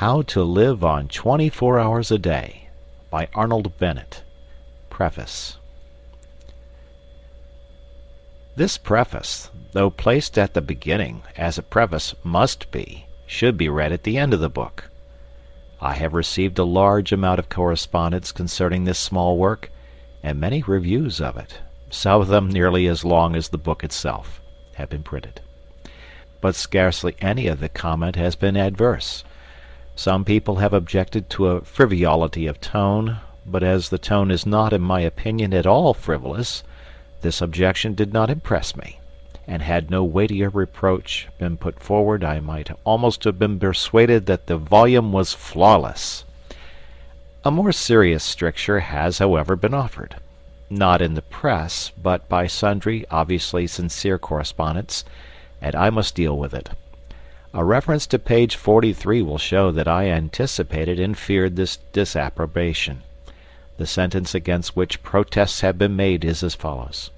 How to Live on 24 Hours a Day by Arnold Bennett. Preface. This preface, though placed at the beginning, as a preface must be, should be read at the end of the book. I have received a large amount of correspondence concerning this small work, and many reviews of it, some of them nearly as long as the book itself, have been printed. But scarcely any of the comment has been adverse. Some people have objected to a frivolity of tone, but as the tone is not, in my opinion, at all frivolous, this objection did not impress me, and had no weightier reproach been put forward, I might almost have been persuaded that the volume was flawless. A more serious stricture has, however, been offered, not in the press, but by sundry obviously sincere correspondents, and I must deal with it. A reference to page 43 will show that I anticipated and feared this disapprobation. The sentence against which protests have been made is as follows.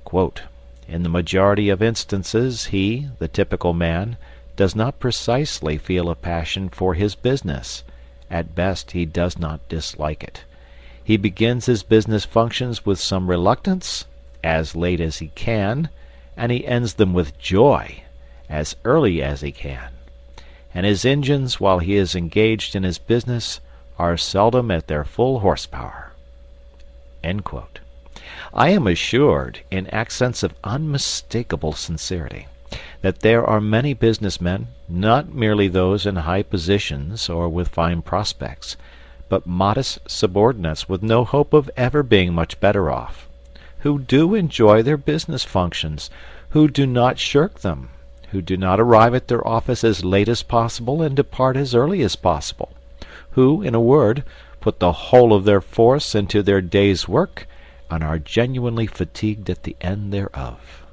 Quote, "In the majority of instances he, the typical man, does not precisely feel a passion for his business. At best he does not dislike it. He begins his business functions with some reluctance, as late as he can, and he ends them with joy, as early as he can. And his engines, while he is engaged in his business, are seldom at their full horsepower." End quote. I am assured, in accents of unmistakable sincerity, that there are many businessmen, not merely those in high positions or with fine prospects, but modest subordinates with no hope of ever being much better off, who do enjoy their business functions, who do not shirk them, who do not arrive at their office as late as possible and depart as early as possible, who, in a word, put the whole of their force into their day's work, and are genuinely fatigued at the end thereof.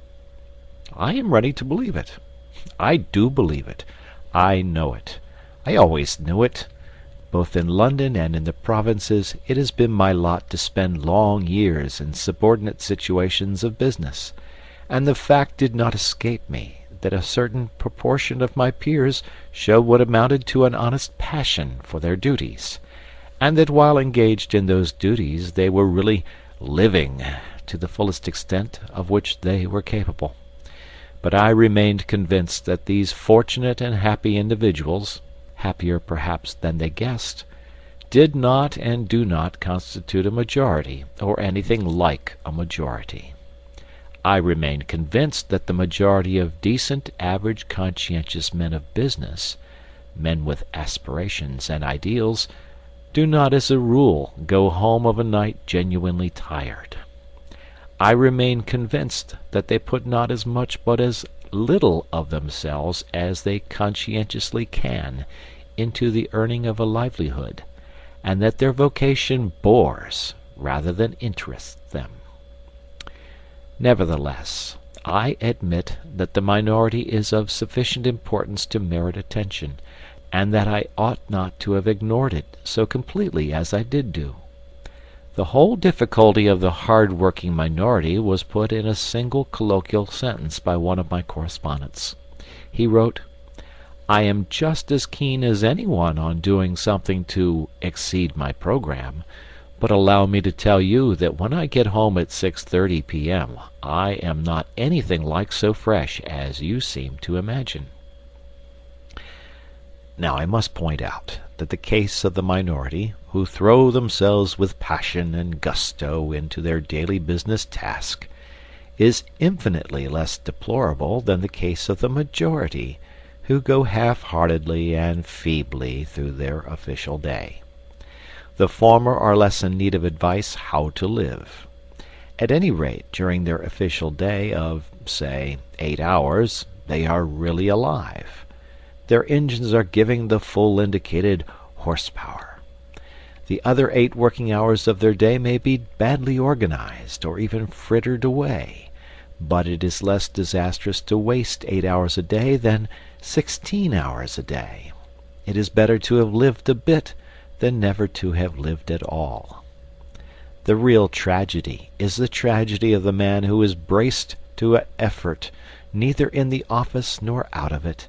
I am ready to believe it. I do believe it. I know it. I always knew it. Both in London and in the provinces it has been my lot to spend long years in subordinate situations of business, and the fact did not escape me that a certain proportion of my peers showed what amounted to an honest passion for their duties, and that while engaged in those duties they were really living to the fullest extent of which they were capable. But I remained convinced that these fortunate and happy individuals, happier perhaps than they guessed, did not and do not constitute a majority, or anything like a majority. I remained convinced that the majority of decent, average, conscientious men of business, men with aspirations and ideals, do not as a rule go home of a night genuinely tired. I remain convinced that they put not as much but as little of themselves as they conscientiously can into the earning of a livelihood, and that their vocation bores rather than interests them. Nevertheless, I admit that the minority is of sufficient importance to merit attention, and that I ought not to have ignored it so completely as I did do. The whole difficulty of the hard-working minority was put in a single colloquial sentence by one of my correspondents. He wrote, "I am just as keen as anyone on doing something to exceed my program, but allow me to tell you that when I get home at 6:30 p.m. I am not anything like so fresh as you seem to imagine." Now I must point out that the case of the minority, who throw themselves with passion and gusto into their daily business task, is infinitely less deplorable than the case of the majority, who go half-heartedly and feebly through their official day. The former are less in need of advice how to live. At any rate, during their official day of, say, 8 hours, they are really alive. Their engines are giving the full indicated horsepower. The other 8 working hours of their day may be badly organized or even frittered away, but it is less disastrous to waste 8 hours a day than 16 hours a day. It is better to have lived a bit than never to have lived at all. The real tragedy is the tragedy of the man who is braced to effort neither in the office nor out of it,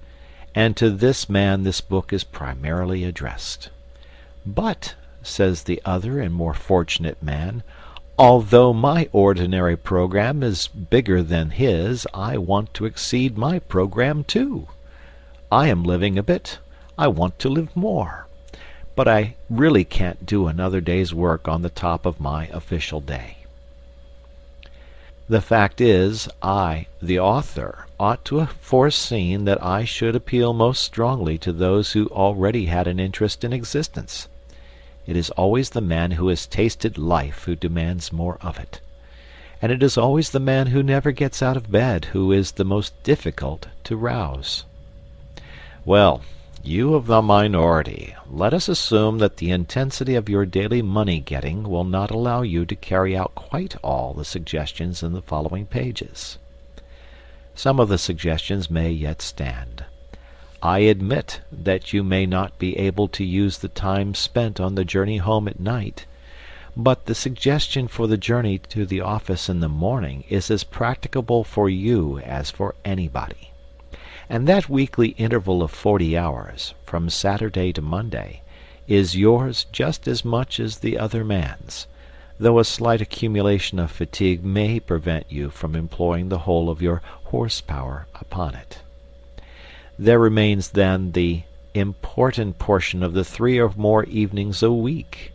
and to this man this book is primarily addressed. But, says the other and more fortunate man, although my ordinary program is bigger than his, I want to exceed my program too. I am living a bit. I want to live more. But I really can't do another day's work on the top of my official day. The fact is, I, the author, ought to have foreseen that I should appeal most strongly to those who already had an interest in existence. It is always the man who has tasted life who demands more of it. And it is always the man who never gets out of bed who is the most difficult to rouse. Well, you of the minority, let us assume that the intensity of your daily money-getting will not allow you to carry out quite all the suggestions in the following pages. Some of the suggestions may yet stand. I admit that you may not be able to use the time spent on the journey home at night, but the suggestion for the journey to the office in the morning is as practicable for you as for anybody. And that weekly interval of 40 hours, from Saturday to Monday, is yours just as much as the other man's, though a slight accumulation of fatigue may prevent you from employing the whole of your horsepower upon it. There remains then the important portion of the 3 or more evenings a week.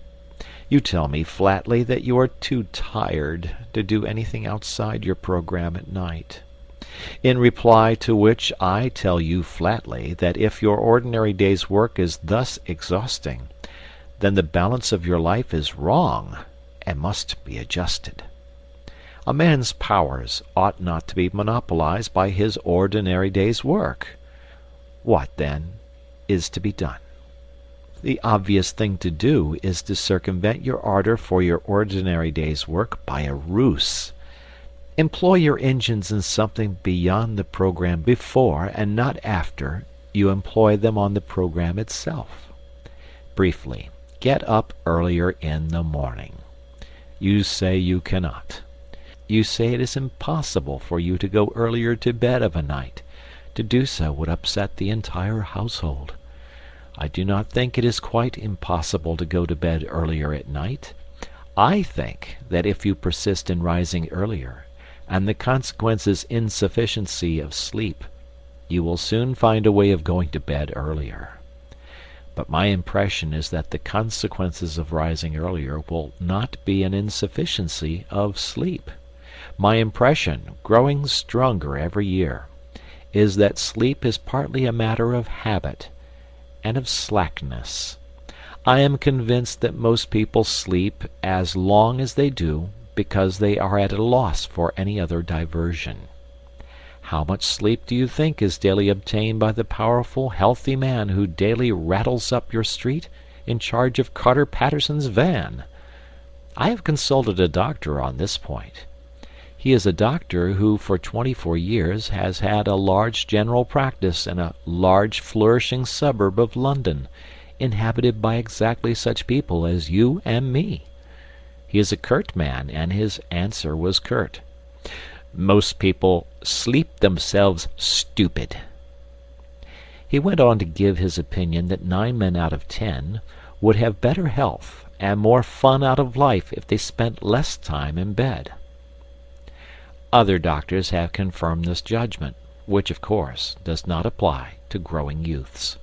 You tell me flatly that you are too tired to do anything outside your program at night. In reply to which I tell you flatly that if your ordinary day's work is thus exhausting, then the balance of your life is wrong and must be adjusted. A man's powers ought not to be monopolized by his ordinary day's work. What, then, is to be done? The obvious thing to do is to circumvent your ardor for your ordinary day's work by a ruse. Employ your engines in something beyond the program before, and not after, you employ them on the program itself. Briefly, get up earlier in the morning. You say you cannot. You say it is impossible for you to go earlier to bed of a night. To do so would upset the entire household. I do not think it is quite impossible to go to bed earlier at night. I think that if you persist in rising earlier, and the consequence is insufficiency of sleep, you will soon find a way of going to bed earlier. But my impression is that the consequences of rising earlier will not be an insufficiency of sleep. My impression, growing stronger every year, is that sleep is partly a matter of habit and of slackness. I am convinced that most people sleep as long as they do because they are at a loss for any other diversion. How much sleep do you think is daily obtained by the powerful, healthy man who daily rattles up your street in charge of Carter Patterson's van? I have consulted a doctor on this point. He is a doctor who for 24 years has had a large general practice in a large flourishing suburb of London, inhabited by exactly such people as you and me. He is a curt man, and his answer was curt. Most people sleep themselves stupid. He went on to give his opinion that 9 men out of 10 would have better health and more fun out of life if they spent less time in bed. Other doctors have confirmed this judgment, which, of course, does not apply to growing youths.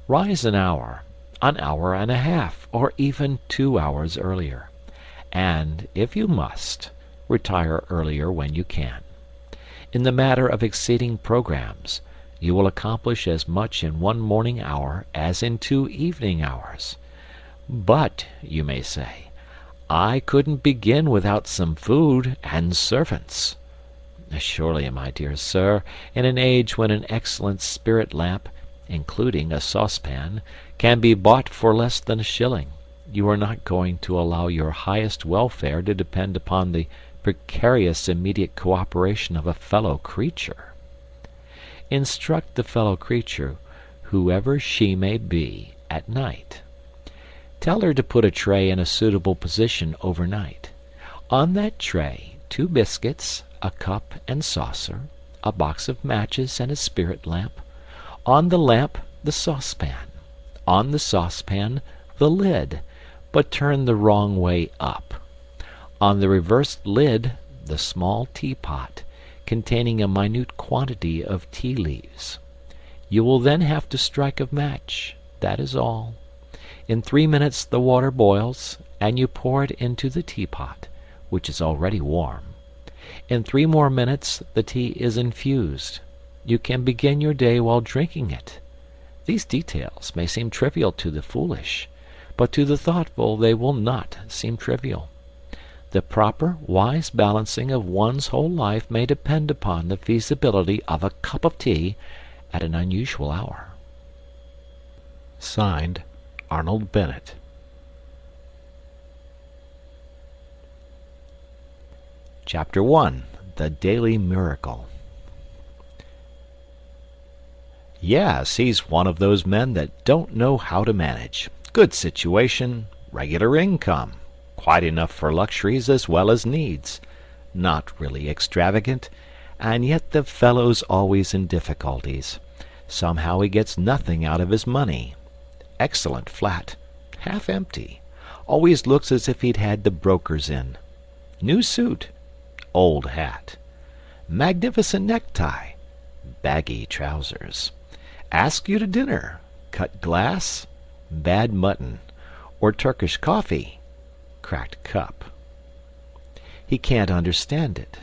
Rise an hour and a half, or even 2 hours earlier, and, if you must, retire earlier when you can. In the matter of exceeding programs, you will accomplish as much in 1 morning hour as in 2 evening hours. But, you may say, I couldn't begin without some food and servants. Surely, my dear sir, in an age when an excellent spirit lamp, including a saucepan, can be bought for less than a shilling, you are not going to allow your highest welfare to depend upon the precarious immediate cooperation of a fellow creature. Instruct the fellow creature, whoever she may be, at night. Tell her to put a tray in a suitable position overnight. On that tray, 2 biscuits, a cup and saucer, a box of matches and a spirit lamp, On the lamp, the saucepan. On the saucepan, the lid, but turned the wrong way up. On the reversed lid, the small teapot, containing a minute quantity of tea leaves. You will then have to strike a match, that is all. In 3 minutes the water boils, and you pour it into the teapot, which is already warm. In 3 more minutes the tea is infused. You can begin your day while drinking it. These details may seem trivial to the foolish, but to the thoughtful they will not seem trivial. The proper, wise balancing of one's whole life may depend upon the feasibility of a cup of tea at an unusual hour. Signed, Arnold Bennett. Chapter 1. The Daily Miracle. Yes, he's one of those men that don't know how to manage. Good situation, regular income, quite enough for luxuries as well as needs. Not really extravagant, and yet the fellow's always in difficulties. Somehow he gets nothing out of his money. Excellent flat, half empty. Always looks as if he'd had the brokers in. New suit, old hat. Magnificent necktie, baggy trousers. Ask you to dinner, cut glass, bad mutton, or Turkish coffee, cracked cup. He can't understand it.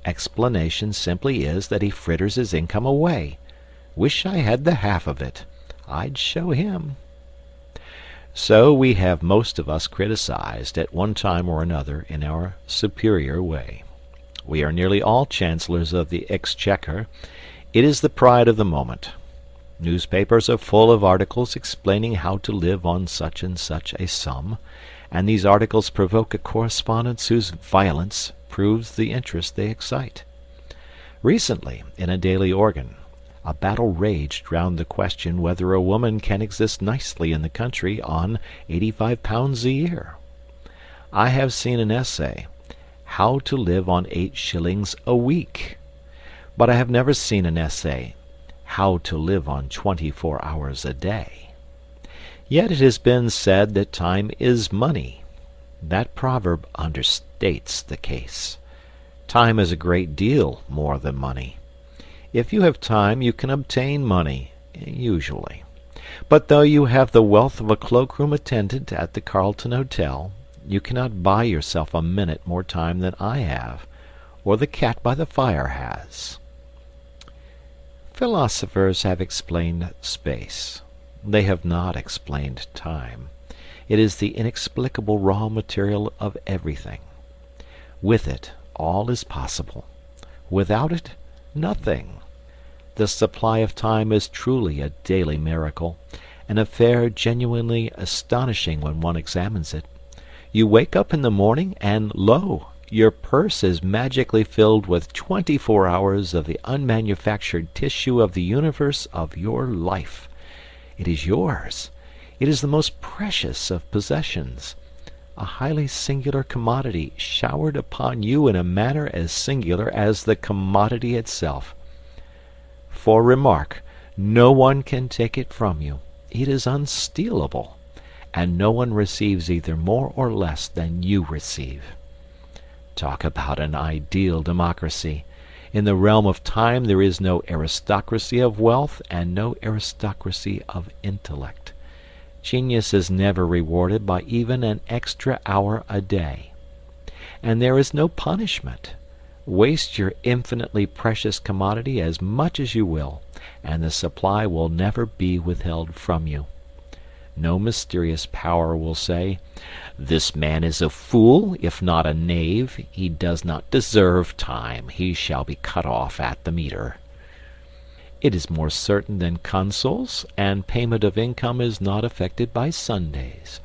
Explanation simply is that he fritters his income away. Wish I had the half of it. I'd show him. So we have most of us criticized at one time or another in our superior way. We are nearly all chancellors of the exchequer. It is the pride of the moment. Newspapers are full of articles explaining how to live on such and such a sum, and these articles provoke a correspondence whose violence proves the interest they excite. Recently, in a daily organ, a battle raged round the question whether a woman can exist nicely in the country on £85 a year. I have seen an essay, How to Live on 8 shillings a Week, but I have never seen an essay, How to Live on 24 hours a day. Yet it has been said that time is money. That proverb understates the case. Time is a great deal more than money. If you have time, you can obtain money, usually. But though you have the wealth of a cloakroom attendant at the Carlton Hotel, you cannot buy yourself a minute more time than I have, or the cat by the fire has. Philosophers have explained space. They have not explained time. It is the inexplicable raw material of everything. With it, all is possible. Without it, nothing. The supply of time is truly a daily miracle, an affair genuinely astonishing when one examines it. You wake up in the morning, and lo, your purse is magically filled with 24 hours of the unmanufactured tissue of the universe of your life. It is yours. It is the most precious of possessions, a highly singular commodity showered upon you in a manner as singular as the commodity itself. For remark, no one can take it from you. It is unstealable, and no one receives either more or less than you receive. Talk about an ideal democracy. In the realm of time there is no aristocracy of wealth and no aristocracy of intellect. Genius is never rewarded by even an extra hour a day. And there is no punishment. Waste your infinitely precious commodity as much as you will, and the supply will never be withheld from you. No mysterious power will say, "This man is a fool, if not a knave. He does not deserve time. He shall be cut off at the meter." It is more certain than consols, and payment of income is not affected by Sundays.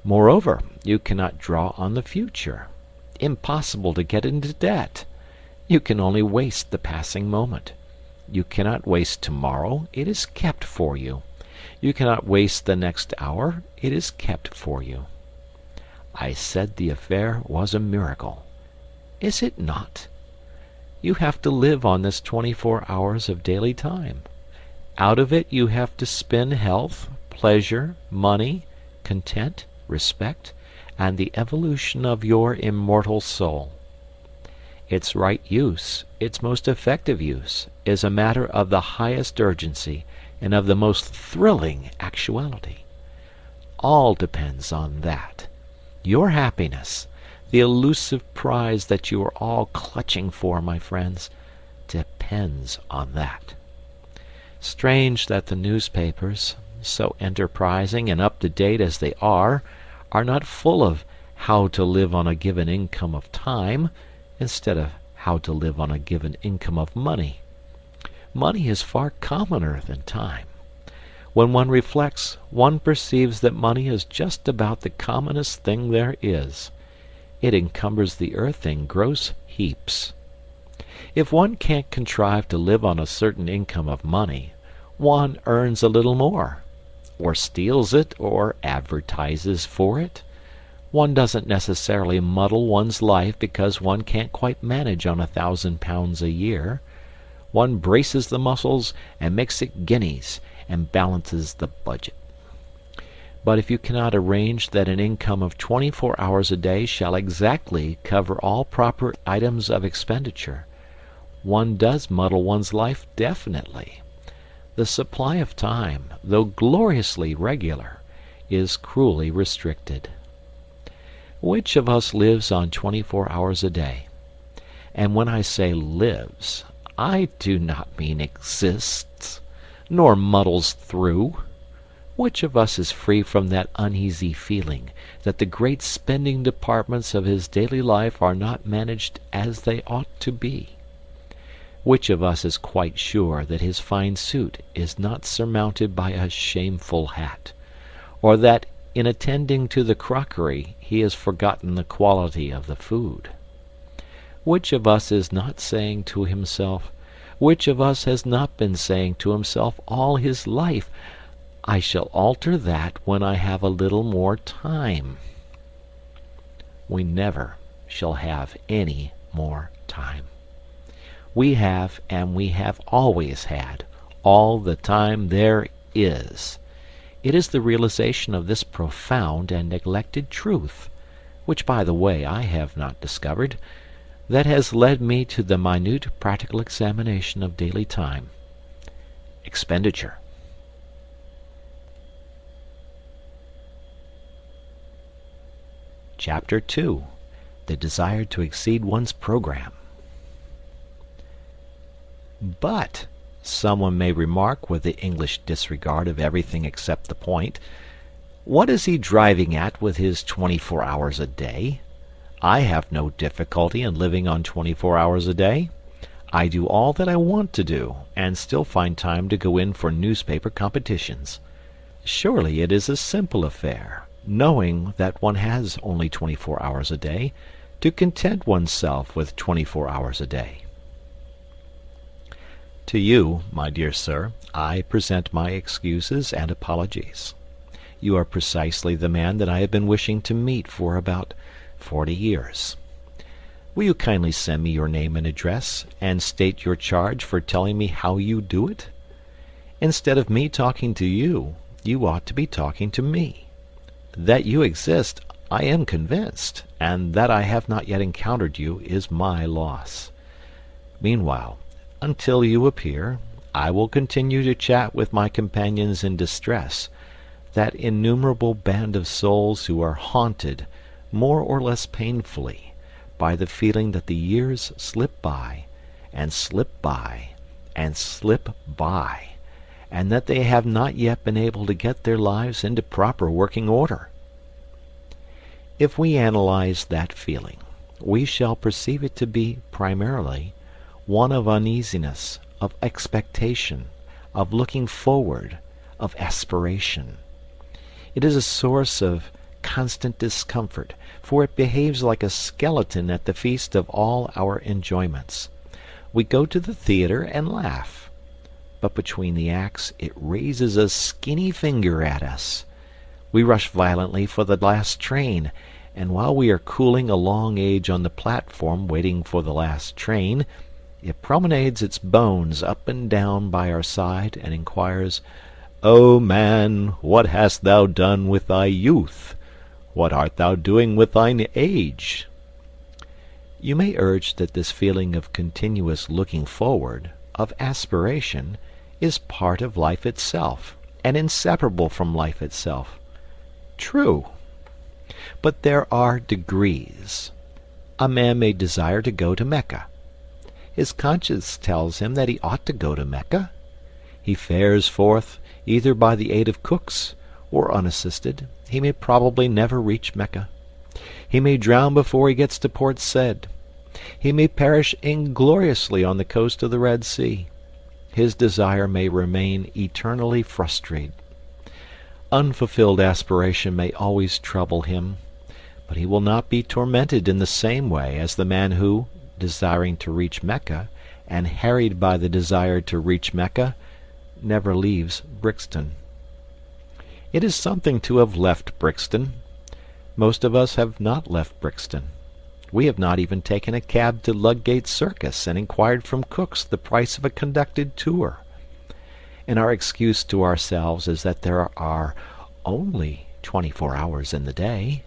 Moreover, you cannot draw on the future. Impossible to get into debt. You can only waste the passing moment. You cannot waste tomorrow. It is kept for you. You cannot waste the next hour. It is kept for you. I said the affair was a miracle. Is it not? You have to live on this 24 hours of daily time. Out of it you have to spin health, pleasure, money, content, respect, and the evolution of your immortal soul. Its right use, its most effective use, is a matter of the highest urgency and of the most thrilling actuality. All depends on that. Your happiness, the elusive prize that you are all clutching for, my friends, depends on that. Strange that the newspapers, so enterprising and up-to-date as they are not full of how to live on a given income of time instead of how to live on a given income of money. Money is far commoner than time. When one reflects, one perceives that money is just about the commonest thing there is. It encumbers the earth in gross heaps. If one can't contrive to live on a certain income of money, one earns a little more, or steals it, or advertises for it. One doesn't necessarily muddle one's life because one can't quite manage on £1,000 a year. One braces the muscles and makes it guineas and balances the budget. But if you cannot arrange that an income of 24 hours a day shall exactly cover all proper items of expenditure, one does muddle one's life definitely. The supply of time, though gloriously regular, is cruelly restricted. Which of us lives on 24 hours a day? And when I say lives, I do not mean exists, nor muddles through. Which of us is free from that uneasy feeling that the great spending departments of his daily life are not managed as they ought to be? Which of us is quite sure that his fine suit is not surmounted by a shameful hat, or that in attending to the crockery he has forgotten the quality of the food? Which of us is not saying to himself, which of us has not been saying to himself all his life, I shall alter that when I have a little more time? We never shall have any more time. We have, and we have always had, all the time there is. It is the realization of this profound and neglected truth, which, by the way, I have not discovered, that has led me to the minute practical examination of daily time. Expenditure. Chapter 2. The desire to exceed one's program. But, someone may remark with the English disregard of everything except the point, what is he driving at with his 24 hours a day? I have no difficulty in living on 24 hours a day. I do all that I want to do, and still find time to go in for newspaper competitions. Surely it is a simple affair, knowing that one has only 24 hours a day, to content oneself with 24 hours a day. To you, my dear sir, I present my excuses and apologies. You are precisely the man that I have been wishing to meet for about 40 years. Will you kindly send me your name and address, and state your charge for telling me how you do it? Instead of me talking to you, you ought to be talking to me. That you exist, I am convinced, and that I have not yet encountered you is my loss. Meanwhile, until you appear, I will continue to chat with my companions in distress, that innumerable band of souls who are haunted, more or less painfully, by the feeling that the years slip by, and slip by, and slip by, and that they have not yet been able to get their lives into proper working order. If we analyze that feeling, we shall perceive it to be primarily one of uneasiness, of expectation, of looking forward, of aspiration. It is a source of constant discomfort, for it behaves like a skeleton at the feast of all our enjoyments. We go to the theatre and laugh, but between the acts it raises a skinny finger at us. We rush violently for the last train, and while we are cooling a long age on the platform waiting for the last train, It promenades its bones up and down by our side, and inquires, "O man, what hast thou done with thy youth? What art thou doing with thine age?" You may urge that this feeling of continuous looking forward, of aspiration, is part of life itself, and inseparable from life itself. True. But there are degrees. A man may desire to go to Mecca. His conscience tells him that he ought to go to Mecca. He fares forth, either by the aid of cooks, or unassisted. He may probably never reach Mecca. He may drown before he gets to Port Said. He may perish ingloriously on the coast of the Red Sea. His desire may remain eternally frustrate. Unfulfilled aspiration may always trouble him, but he will not be tormented in the same way as the man who, desiring to reach Mecca, and harried by the desire to reach Mecca, never leaves Brixton. It is something to have left Brixton. Most of us have not left Brixton. We have not even taken a cab to Ludgate Circus and inquired from cooks the price of a conducted tour. And our excuse to ourselves is that there are only 24 hours in the day.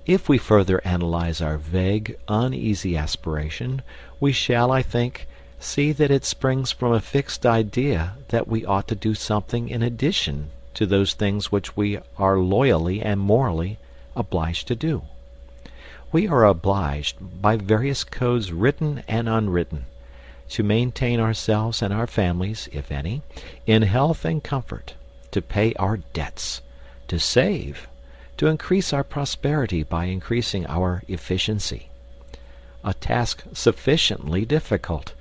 If we further analyze our vague, uneasy aspiration, we shall, I think, see that it springs from a fixed idea that we ought to do something in addition to those things which we are loyally and morally obliged to do. We are obliged, by various codes written and unwritten, to maintain ourselves and our families, if any, in health and comfort, to pay our debts, to save, to increase our prosperity by increasing our efficiency. A task sufficiently difficult,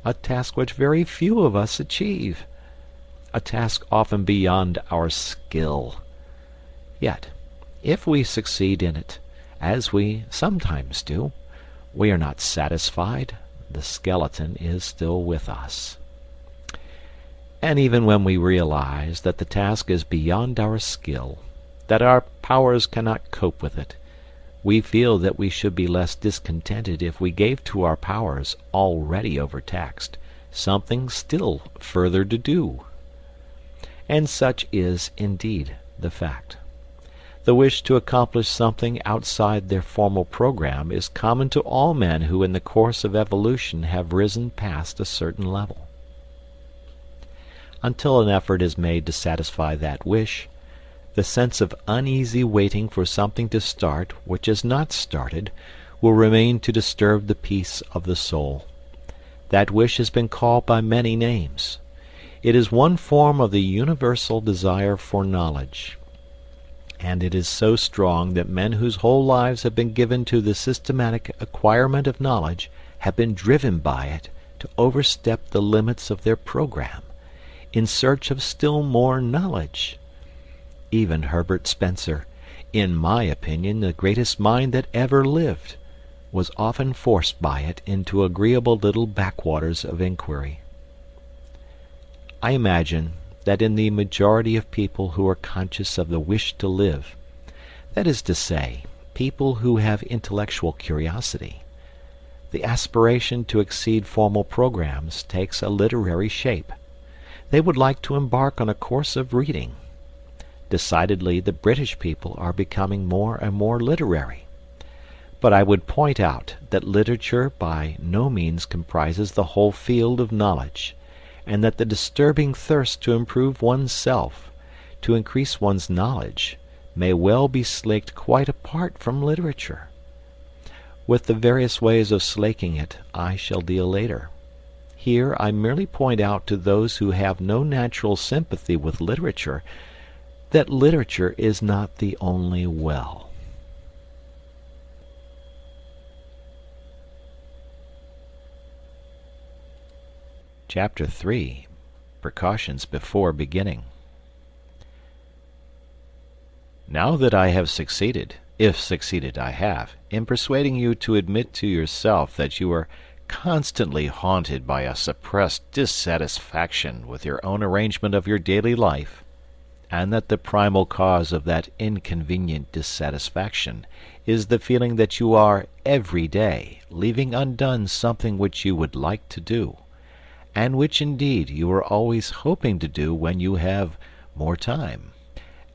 a task which very few of us achieve, a task often beyond our skill. Yet, if we succeed in it, as we sometimes do, we are not satisfied. The skeleton is still with us. And even when we realize that the task is beyond our skill, that our powers cannot cope with it, we feel that we should be less discontented if we gave to our powers, already overtaxed, something still further to do. And such is indeed the fact. The wish to accomplish something outside their formal program is common to all men who in the course of evolution have risen past a certain level. Until an effort is made to satisfy that wish, the sense of uneasy waiting for something to start which has not started will remain to disturb the peace of the soul. That wish has been called by many names. It is one form of the universal desire for knowledge, and it is so strong that men whose whole lives have been given to the systematic acquirement of knowledge have been driven by it to overstep the limits of their program, in search of still more knowledge. Even Herbert Spencer, in my opinion the greatest mind that ever lived, was often forced by it into agreeable little backwaters of inquiry. I imagine that in the majority of people who are conscious of the wish to live, that is to say, people who have intellectual curiosity, the aspiration to exceed formal programs takes a literary shape. They would like to embark on a course of reading. Decidedly, the British people are becoming more and more literary. But I would point out that literature by no means comprises the whole field of knowledge, and that the disturbing thirst to improve one's self, to increase one's knowledge, may well be slaked quite apart from literature. With the various ways of slaking it I shall deal later. Here I merely point out to those who have no natural sympathy with literature that literature is not the only well. Chapter 3. Precautions before beginning. Now that I have succeeded, if succeeded I have, in persuading you to admit to yourself that you are constantly haunted by a suppressed dissatisfaction with your own arrangement of your daily life, and that the primal cause of that inconvenient dissatisfaction is the feeling that you are, every day, leaving undone something which you would like to do, and which indeed you are always hoping to do when you have more time.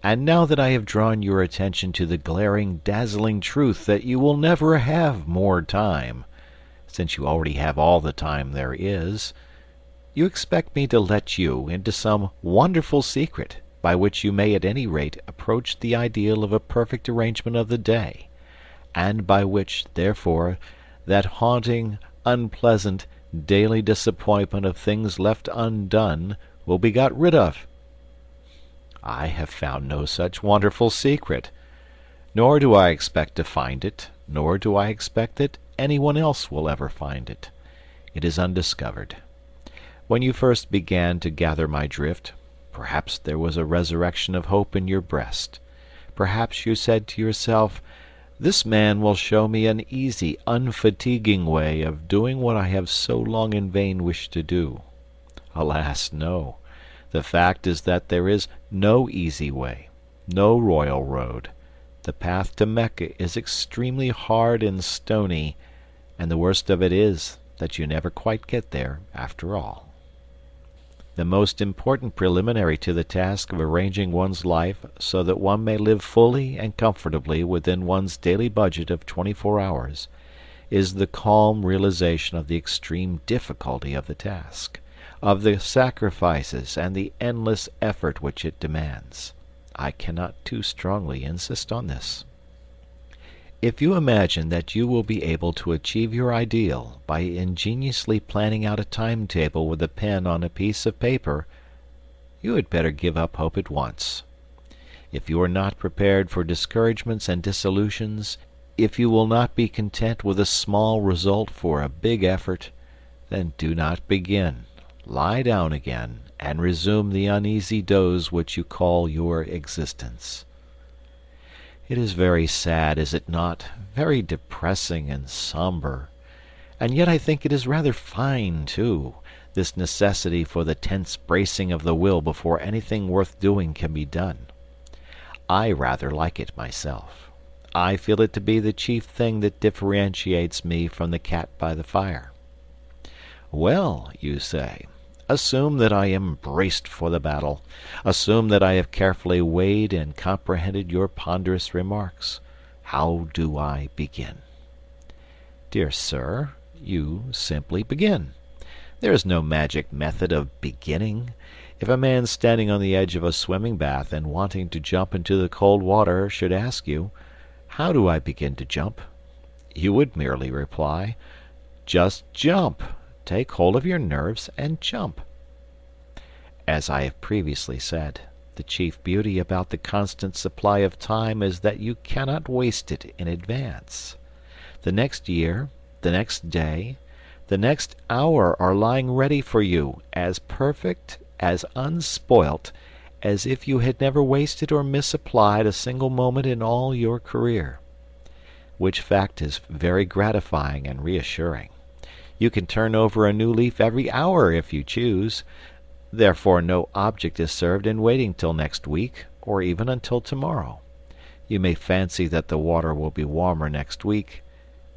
And now that I have drawn your attention to the glaring, dazzling truth that you will never have more time, since you already have all the time there is, you expect me to let you into some wonderful secret by which you may at any rate approach the ideal of a perfect arrangement of the day, and by which, therefore, that haunting, unpleasant, daily disappointment of things left undone will be got rid of. I have found no such wonderful secret, nor do I expect to find it, nor do I expect that anyone else will ever find it. It is undiscovered. When you first began to gather my drift, perhaps there was a resurrection of hope in your breast. Perhaps you said to yourself, "This man will show me an easy, unfatiguing way of doing what I have so long in vain wished to do." Alas, no. The fact is that there is no easy way, no royal road. The path to Mecca is extremely hard and stony, and the worst of it is that you never quite get there after all. The most important preliminary to the task of arranging one's life so that one may live fully and comfortably within one's daily budget of 24 hours is the calm realization of the extreme difficulty of the task, of the sacrifices and the endless effort which it demands. I cannot too strongly insist on this. If you imagine that you will be able to achieve your ideal by ingeniously planning out a timetable with a pen on a piece of paper, you had better give up hope at once. If you are not prepared for discouragements and disillusions, if you will not be content with a small result for a big effort, then do not begin. Lie down again, and resume the uneasy doze which you call your existence. It is very sad, is it not? Very depressing and somber. And yet I think it is rather fine, too, this necessity for the tense bracing of the will before anything worth doing can be done. I rather like it myself. I feel it to be the chief thing that differentiates me from the cat by the fire. Well, you say, assume that I am braced for the battle. Assume that I have carefully weighed and comprehended your ponderous remarks. How do I begin? Dear sir, you simply begin. There is no magic method of beginning. If a man standing on the edge of a swimming bath and wanting to jump into the cold water should ask you, "How do I begin to jump?" you would merely reply, "Just jump. Take hold of your nerves and jump." As I have previously said, the chief beauty about the constant supply of time is that you cannot waste it in advance. The next year, the next day, the next hour are lying ready for you, as perfect, as unspoilt, as if you had never wasted or misapplied a single moment in all your career. Which fact is very gratifying and reassuring. You can turn over a new leaf every hour if you choose. Therefore no object is served in waiting till next week, or even until tomorrow. You may fancy that the water will be warmer next week.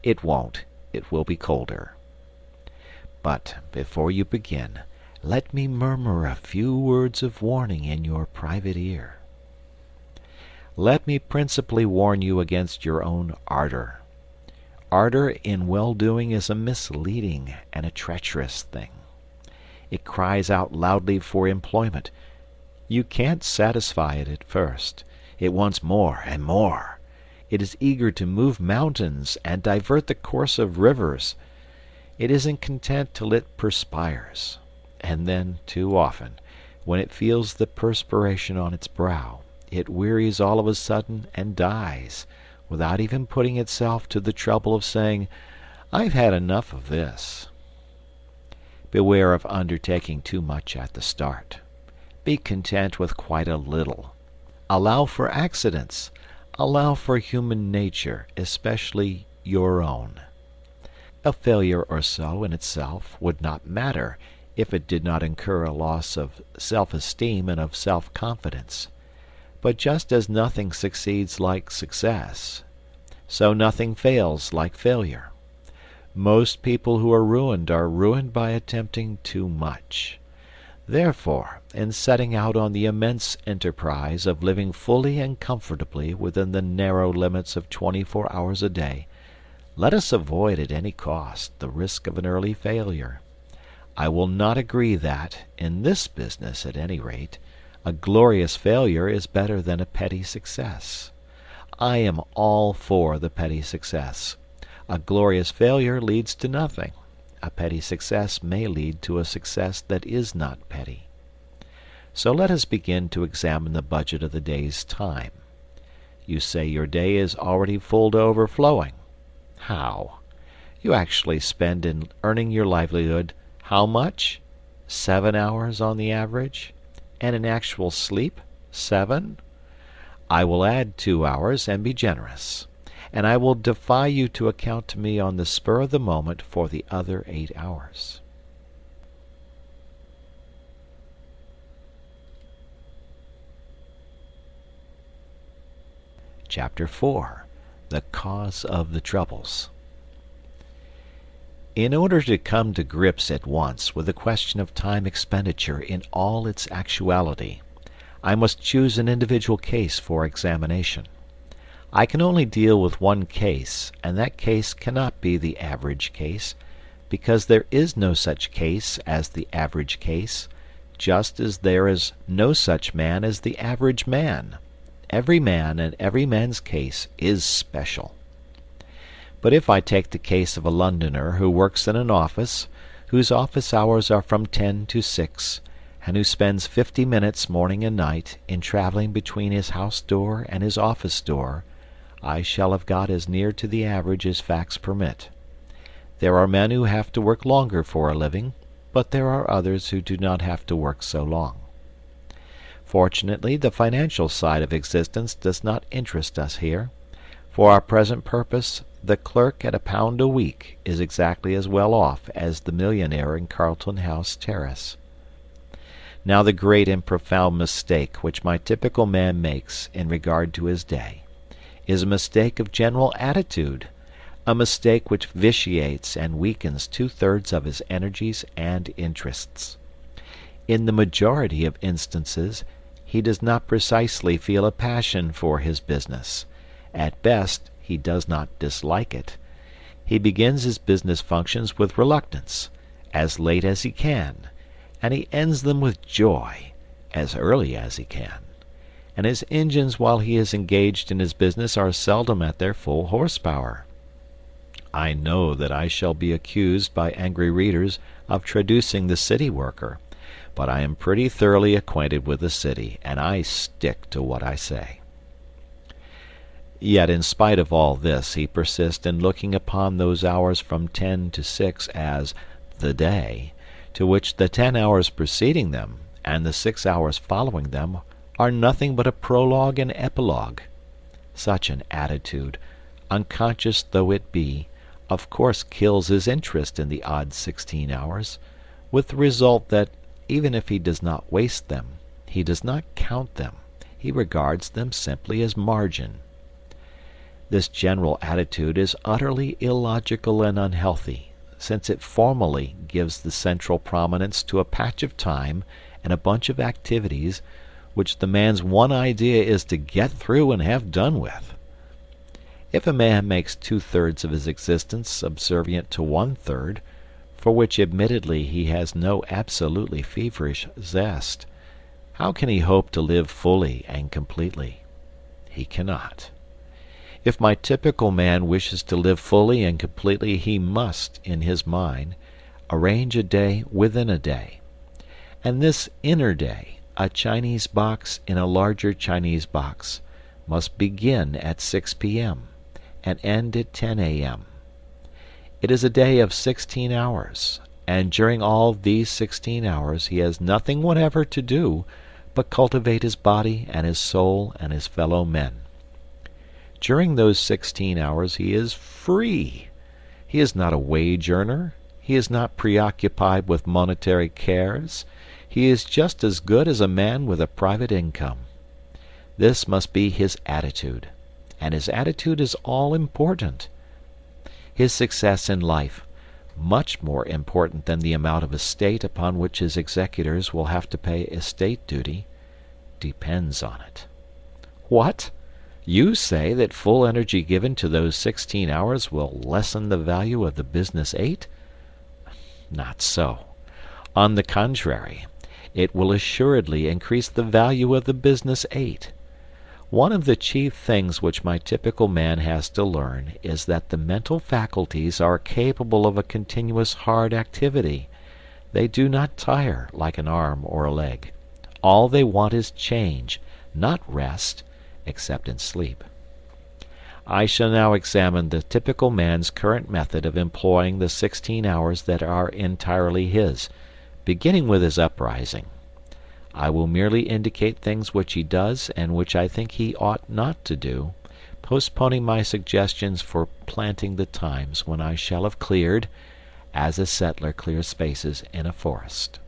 It won't. It will be colder. But before you begin, let me murmur a few words of warning in your private ear. Let me principally warn you against your own ardor. Ardor in well-doing is a misleading and a treacherous thing. It cries out loudly for employment. You can't satisfy it at first. It wants more and more. It is eager to move mountains and divert the course of rivers. It isn't content till it perspires. And then, too often, when it feels the perspiration on its brow, it wearies all of a sudden and dies, without even putting itself to the trouble of saying, "I've had enough of this." Beware of undertaking too much at the start. Be content with quite a little. Allow for accidents. Allow for human nature, especially your own. A failure or so in itself would not matter if it did not incur a loss of self-esteem and of self-confidence. But just as nothing succeeds like success, so nothing fails like failure. Most people who are ruined by attempting too much. Therefore, in setting out on the immense enterprise of living fully and comfortably within the narrow limits of 24 hours a day, let us avoid at any cost the risk of an early failure. I will not agree that, in this business at any rate, a glorious failure is better than a petty success. I am all for the petty success. A glorious failure leads to nothing. A petty success may lead to a success that is not petty. So let us begin to examine the budget of the day's time. You say your day is already full to overflowing. How? You actually spend in earning your livelihood how much? 7 hours on the average? And in actual sleep, 7? I will add 2 hours and be generous, and I will defy you to account to me on the spur of the moment for the other 8 hours. Chapter 4. The Cause of the Troubles. In order to come to grips at once with the question of time expenditure in all its actuality, I must choose an individual case for examination. I can only deal with one case, and that case cannot be the average case, because there is no such case as the average case, just as there is no such man as the average man. Every man and every man's case is special. But if I take the case of a Londoner who works in an office, whose office hours are from 10 to 6, and who spends 50 minutes morning and night in traveling between his house door and his office door, I shall have got as near to the average as facts permit. There are men who have to work longer for a living, but there are others who do not have to work so long. Fortunately, the financial side of existence does not interest us here. For our present purpose, the clerk at £1 a week is exactly as well off as the millionaire in Carlton House Terrace. Now the great and profound mistake which my typical man makes in regard to his day is a mistake of general attitude, a mistake which vitiates and weakens 2/3 of his energies and interests. In the majority of instances, he does not precisely feel a passion for his business. At best, he does not dislike it. He begins his business functions with reluctance, as late as he can, and he ends them with joy, as early as he can. And his engines while he is engaged in his business are seldom at their full horsepower. I know that I shall be accused by angry readers of traducing the city worker, but I am pretty thoroughly acquainted with the city, and I stick to what I say. Yet in spite of all this he persists in looking upon those hours from 10 to 6 as the day, to which the 10 hours preceding them and the 6 hours following them are nothing but a prologue and epilogue. Such an attitude, unconscious though it be, of course kills his interest in the odd 16 hours, with the result that even if he does not waste them, he does not count them, he regards them simply as margin. This general attitude is utterly illogical and unhealthy, since it formally gives the central prominence to a patch of time and a bunch of activities which the man's one idea is to get through and have done with. If a man makes 2/3 of his existence subservient to 1/3, for which admittedly he has no absolutely feverish zest, how can he hope to live fully and completely? He cannot. If my typical man wishes to live fully and completely, he must, in his mind, arrange a day within a day. And this inner day, a Chinese box in a larger Chinese box, must begin at 6 p.m. and end at 10 a.m. It is a day of 16 hours, and during all these 16 hours he has nothing whatever to do but cultivate his body and his soul and his fellow men. During those 16 hours he is free. He is not a wage earner. He is not preoccupied with monetary cares. He is just as good as a man with a private income. This must be his attitude, and his attitude is all important. His success in life, much more important than the amount of estate upon which his executors will have to pay estate duty, depends on it. What? You say that full energy given to those 16 hours will lessen the value of the business 8? Not so. On the contrary, it will assuredly increase the value of the business 8. One of the chief things which my typical man has to learn is that the mental faculties are capable of a continuous hard activity. They do not tire like an arm or a leg. All they want is change, not rest, except in sleep. I shall now examine the typical man's current method of employing the 16 hours that are entirely his, beginning with his uprising. I will merely indicate things which he does and which I think he ought not to do, postponing my suggestions for planting the times when I shall have cleared, as a settler clears spaces in a forest.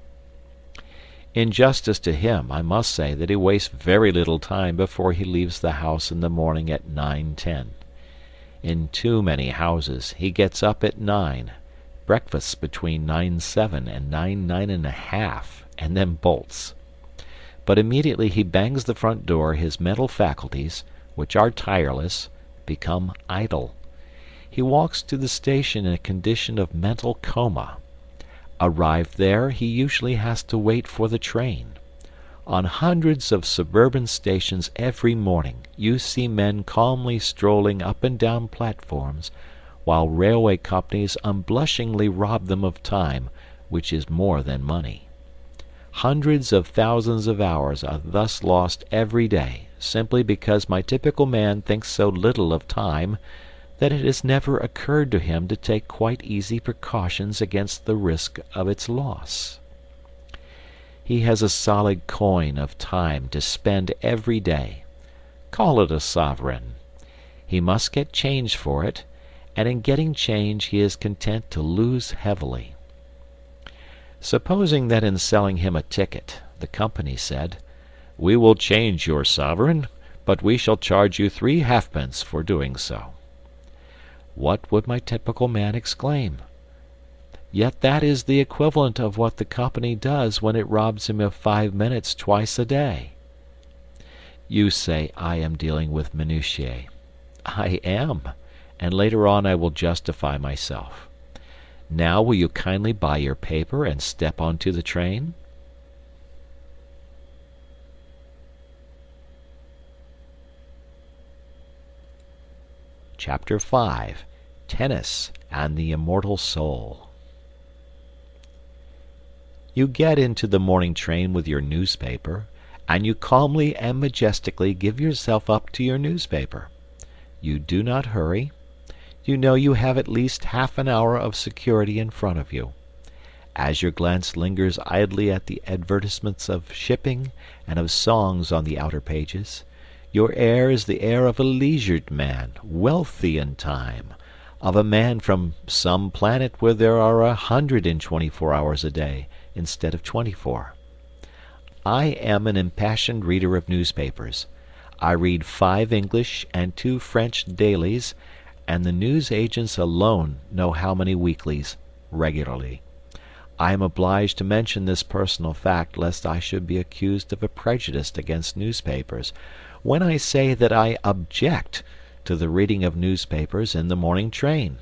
In justice to him, I must say that he wastes very little time before he leaves the house in the morning at 9:10. In too many houses he gets up at 9, breakfasts between 9:07 and 9:30, and then bolts. But immediately he bangs the front door his mental faculties, which are tireless, become idle. He walks to the station in a condition of mental coma. Arrived there, he usually has to wait for the train. On hundreds of suburban stations every morning you see men calmly strolling up and down platforms, while railway companies unblushingly rob them of time, which is more than money. Hundreds of thousands of hours are thus lost every day, simply because my typical man thinks so little of time that it has never occurred to him to take quite easy precautions against the risk of its loss. He has a solid coin of time to spend every day. Call it a sovereign. He must get change for it, and in getting change he is content to lose heavily. Supposing that in selling him a ticket, the company said, "We will change your sovereign, but we shall charge you 3 halfpence for doing so." What would my typical man exclaim? Yet that is the equivalent of what the company does when it robs him of 5 minutes twice a day. You say I am dealing with minutiae. I am, and later on I will justify myself. Now will you kindly buy your paper and step onto the train? Chapter 5. Tennis and the Immortal Soul. You get into the morning train with your newspaper, and you calmly and majestically give yourself up to your newspaper. You do not hurry. You know you have at least half an hour of security in front of you. As your glance lingers idly at the advertisements of shipping and of songs on the outer pages, your air is the air of a leisured man, wealthy in time, of a man from some planet where there are 124 hours a day instead of 24. I am an impassioned reader of newspapers. I read 5 English and 2 French dailies, and the news agents alone know how many weeklies, regularly. I am obliged to mention this personal fact lest I should be accused of a prejudice against newspapers, when I say that I object to the reading of newspapers in the morning train.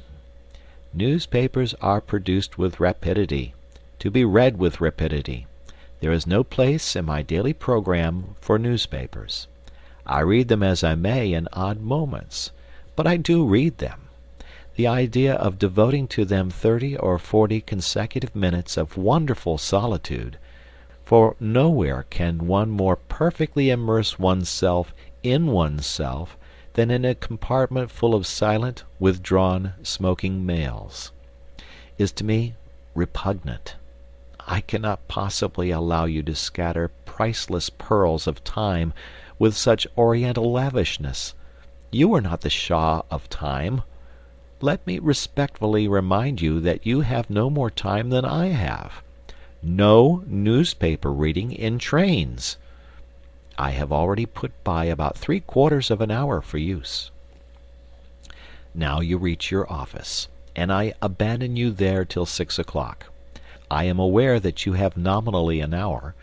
Newspapers are produced with rapidity, to be read with rapidity. There is no place in my daily program for newspapers. I read them as I may in odd moments, but I do read them. The idea of devoting to them 30 or 40 consecutive minutes of wonderful solitude, for nowhere can one more perfectly immerse oneself in oneself than in a compartment full of silent, withdrawn, smoking males, is to me repugnant. I cannot possibly allow you to scatter priceless pearls of time with such oriental lavishness. You are not the Shah of time. Let me respectfully remind you that you have no more time than I have. No newspaper reading in trains. I have already put by about 3/4 of an hour for use. Now you reach your office, and I abandon you there till 6 o'clock. I am aware that you have nominally an hour,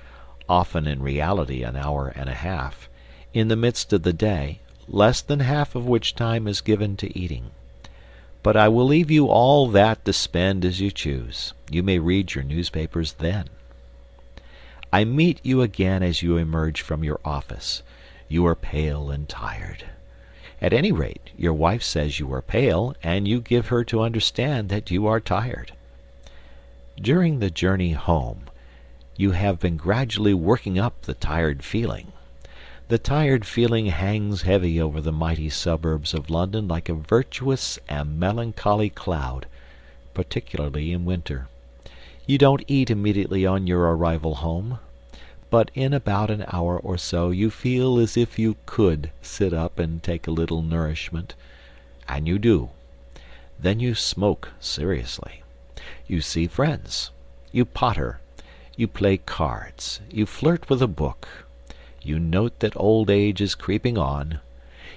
often in reality an hour and a half, in the midst of the day, less than half of which time is given to eating. But I will leave you all that to spend as you choose. You may read your newspapers then. I meet you again as you emerge from your office. You are pale and tired. At any rate, your wife says you are pale, and you give her to understand that you are tired. During the journey home, you have been gradually working up the tired feeling. The tired feeling hangs heavy over the mighty suburbs of London like a virtuous and melancholy cloud, particularly in winter. You don't eat immediately on your arrival home, but in about an hour or so you feel as if you could sit up and take a little nourishment, and you do. Then you smoke seriously. You see friends. You potter. You play cards. You flirt with a book. You note that old age is creeping on.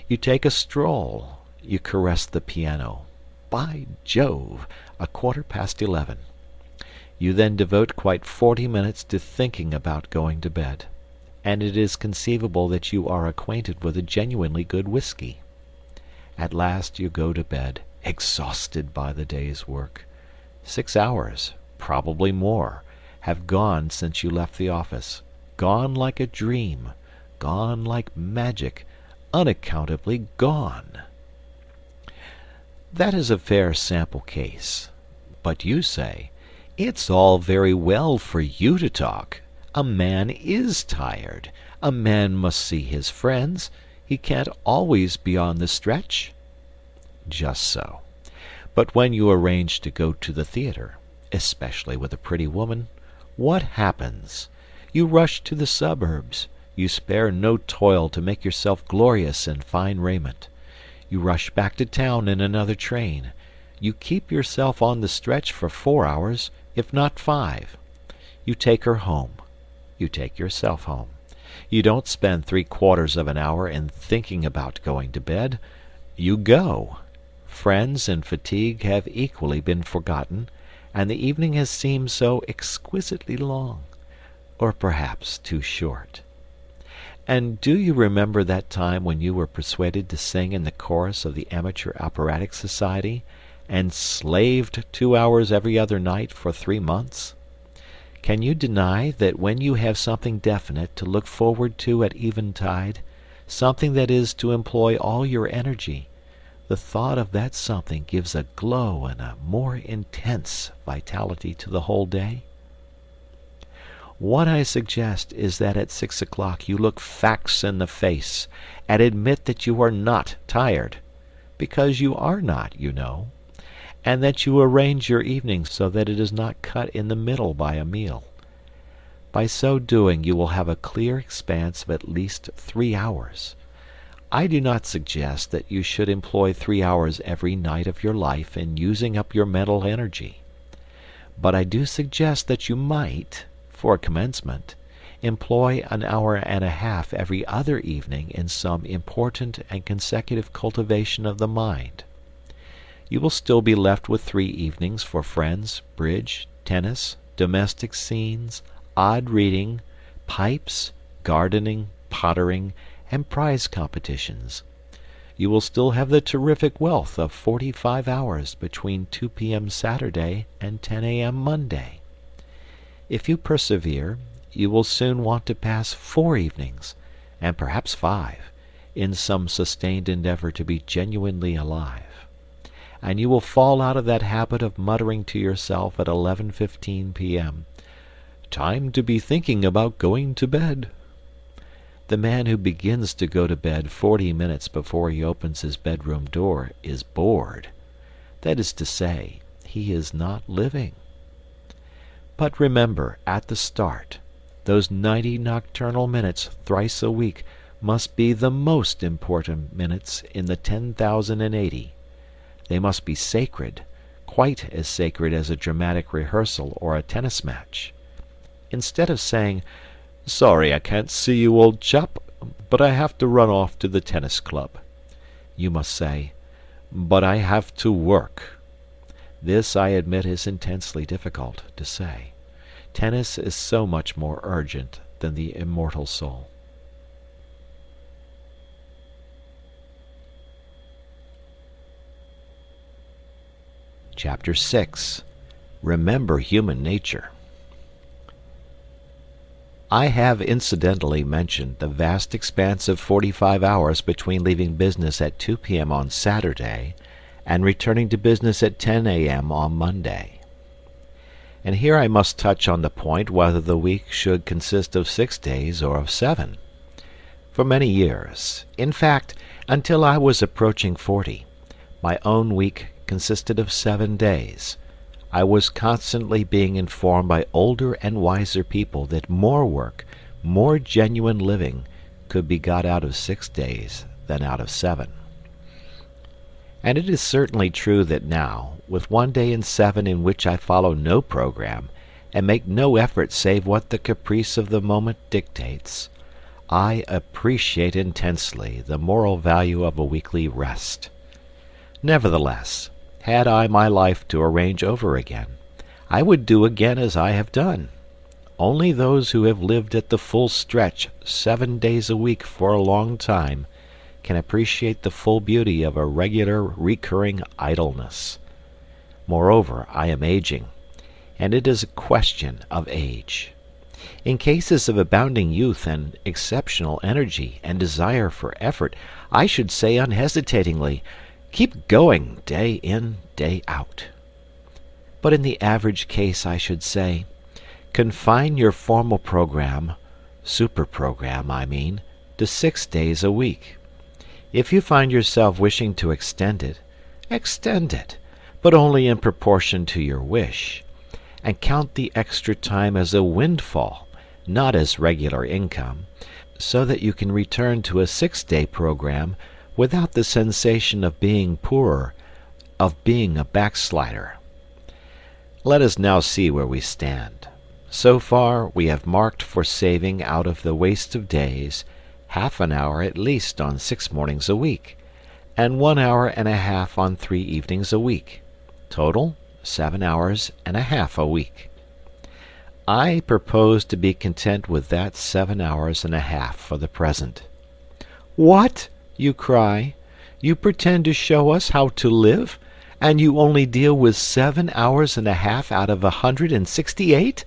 You take a stroll. You caress the piano. By Jove, 11:15. You then devote quite 40 minutes to thinking about going to bed, and it is conceivable that you are acquainted with a genuinely good whiskey. At last you go to bed, exhausted by the day's work. 6 hours, probably more, have gone since you left the office, gone like a dream, gone like magic, unaccountably gone. That is a fair sample case. But you say, it's all very well for you to talk. A man is tired. A man must see his friends. He can't always be on the stretch. Just so. But when you arrange to go to the theatre, especially with a pretty woman, what happens? You rush to the suburbs. You spare no toil to make yourself glorious in fine raiment. You rush back to town in another train. You keep yourself on the stretch for 4 hours, if not 5. You take her home. You take yourself home. You don't spend 3/4 of an hour in thinking about going to bed. You go. Friends and fatigue have equally been forgotten, and the evening has seemed so exquisitely long, or perhaps too short. And do you remember that time when you were persuaded to sing in the chorus of the Amateur Operatic Society, and slaved 2 hours every other night for 3 months? Can you deny that when you have something definite to look forward to at eventide, something that is to employ all your energy, the thought of that something gives a glow and a more intense vitality to the whole day? What I suggest is that at 6 o'clock you look facts in the face and admit that you are not tired, because you are not, you know, and that you arrange your evening so that it is not cut in the middle by a meal. By so doing you will have a clear expanse of at least 3 hours. I do not suggest that you should employ 3 hours every night of your life in using up your mental energy, but I do suggest that you might, for commencement, employ an hour and a half every other evening in some important and consecutive cultivation of the mind. You will still be left with 3 evenings for friends, bridge, tennis, domestic scenes, odd reading, pipes, gardening, pottering, and prize competitions. You will still have the terrific wealth of 45 hours between 2 p.m. Saturday and 10 a.m. Monday. If you persevere, you will soon want to pass 4 evenings, and perhaps 5, in some sustained endeavor to be genuinely alive. And you will fall out of that habit of muttering to yourself at 11:15 p.m., "Time to be thinking about going to bed." The man who begins to go to bed 40 minutes before he opens his bedroom door is bored. That is to say, he is not living. But remember, at the start, those 90 nocturnal minutes thrice a week must be the most important minutes in the 10,080. They must be sacred, quite as sacred as a dramatic rehearsal or a tennis match. Instead of saying, "Sorry I can't see you, old chap," but I have to run off to the tennis club. You must say, but I have to work. This, I admit, is intensely difficult to say. Tennis is so much more urgent than the immortal soul. Chapter 6. Remember Human Nature. I have incidentally mentioned the vast expanse of 45 hours between leaving business at 2 p.m. on Saturday and returning to business at 10 a.m. on Monday. And here I must touch on the point whether the week should consist of 6 days or of 7. For many years, in fact, until I was approaching 40, my own week consisted of 7 days. I was constantly being informed by older and wiser people that more work, more genuine living, could be got out of 6 days than out of 7. And it is certainly true that now, with 1 day in 7 in which I follow no program, and make no effort save what the caprice of the moment dictates, I appreciate intensely the moral value of a weekly rest. Nevertheless, had I my life to arrange over again, I would do again as I have done. Only those who have lived at the full stretch 7 days a week for a long time can appreciate the full beauty of a regular recurring idleness. Moreover, I am aging, and it is a question of age. In cases of abounding youth and exceptional energy and desire for effort, I should say unhesitatingly, keep going day in, day out. But in the average case I should say, confine your formal program, super-program I mean, to 6 days a week. If you find yourself wishing to extend it, but only in proportion to your wish, and count the extra time as a windfall, not as regular income, so that you can return to a 6-day program without the sensation of being poorer, of being a backslider. Let us now see where we stand. So far we have marked for saving out of the waste of days half an hour at least on 6 mornings a week, and 1 hour and a half on 3 evenings a week. Total, 7 hours and a half a week. I propose to be content with that 7 hours and a half for the present. What? You cry. You pretend to show us how to live, and you only deal with 7 hours and a half out of 168?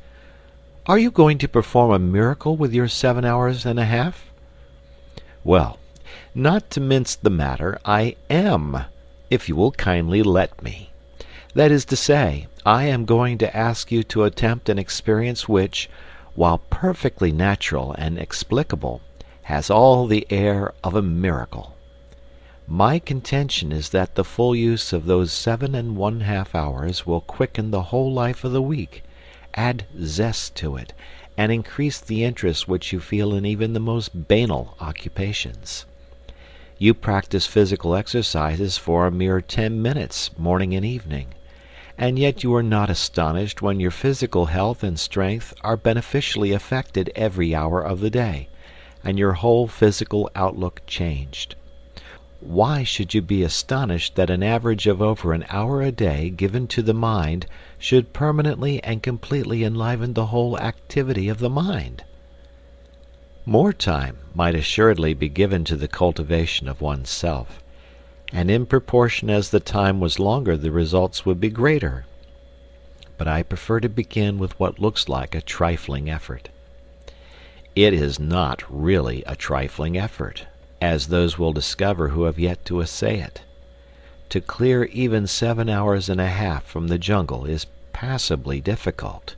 Are you going to perform a miracle with your 7 hours and a half? Well, not to mince the matter, I am, if you will kindly let me. That is to say, I am going to ask you to attempt an experience which, while perfectly natural and explicable, has all the air of a miracle. My contention is that the full use of those 7½ hours will quicken the whole life of the week, add zest to it, and increase the interest which you feel in even the most banal occupations. You practice physical exercises for a mere 10 minutes, morning and evening, and yet you are not astonished when your physical health and strength are beneficially affected every hour of the day, and your whole physical outlook changed. Why should you be astonished that an average of over an hour a day given to the mind should permanently and completely enliven the whole activity of the mind? More time might assuredly be given to the cultivation of one's self, and in proportion as the time was longer the results would be greater. But I prefer to begin with what looks like a trifling effort. It is not really a trifling effort, as those will discover who have yet to essay it. To clear even 7 hours and a half from the jungle is passably difficult,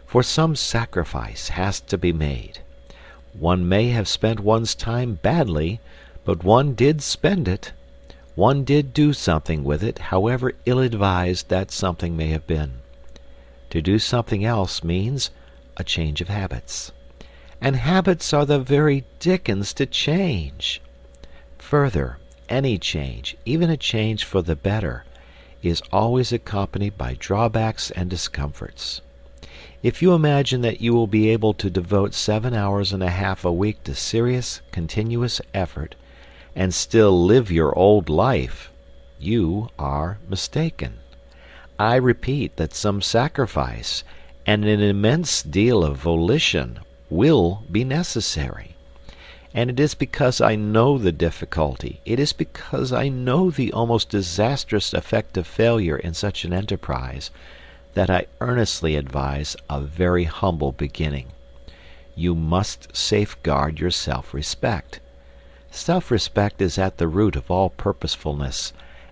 for some sacrifice has to be made. One may have spent one's time badly, but one did spend it. One did do something with it, however ill-advised that something may have been. To do something else means a change of habits. And habits are the very dickens to change. Further, any change, even a change for the better, is always accompanied by drawbacks and discomforts. If you imagine that you will be able to devote 7 hours and a half a week to serious, continuous effort, and still live your old life, you are mistaken. I repeat that some sacrifice and an immense deal of volition will be necessary. And it is because I know the difficulty, it is because I know the almost disastrous effect of failure in such an enterprise, that I earnestly advise a very humble beginning. You must safeguard your self-respect. Self-respect is at the root of all purposefulness,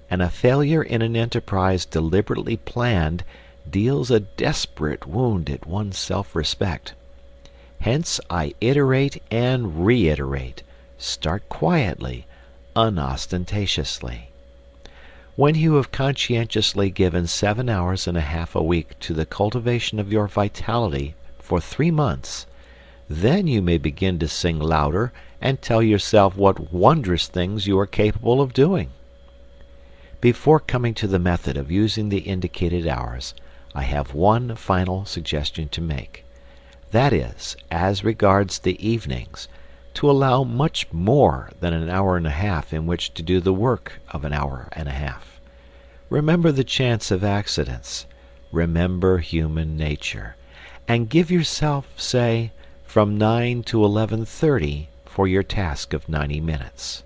and a failure in an enterprise deliberately planned deals a desperate wound at one's self-respect. Hence I iterate and reiterate, start quietly, unostentatiously. When you have conscientiously given 7 hours and a half a week to the cultivation of your vitality for 3 months, then you may begin to sing louder and tell yourself what wondrous things you are capable of doing. Before coming to the method of using the indicated hours, I have one final suggestion to make. That is, as regards the evenings, to allow much more than an hour and a half in which to do the work of an hour and a half. Remember the chance of accidents. Remember human nature. And give yourself, say, from 9 to 11:30 for your task of 90 minutes.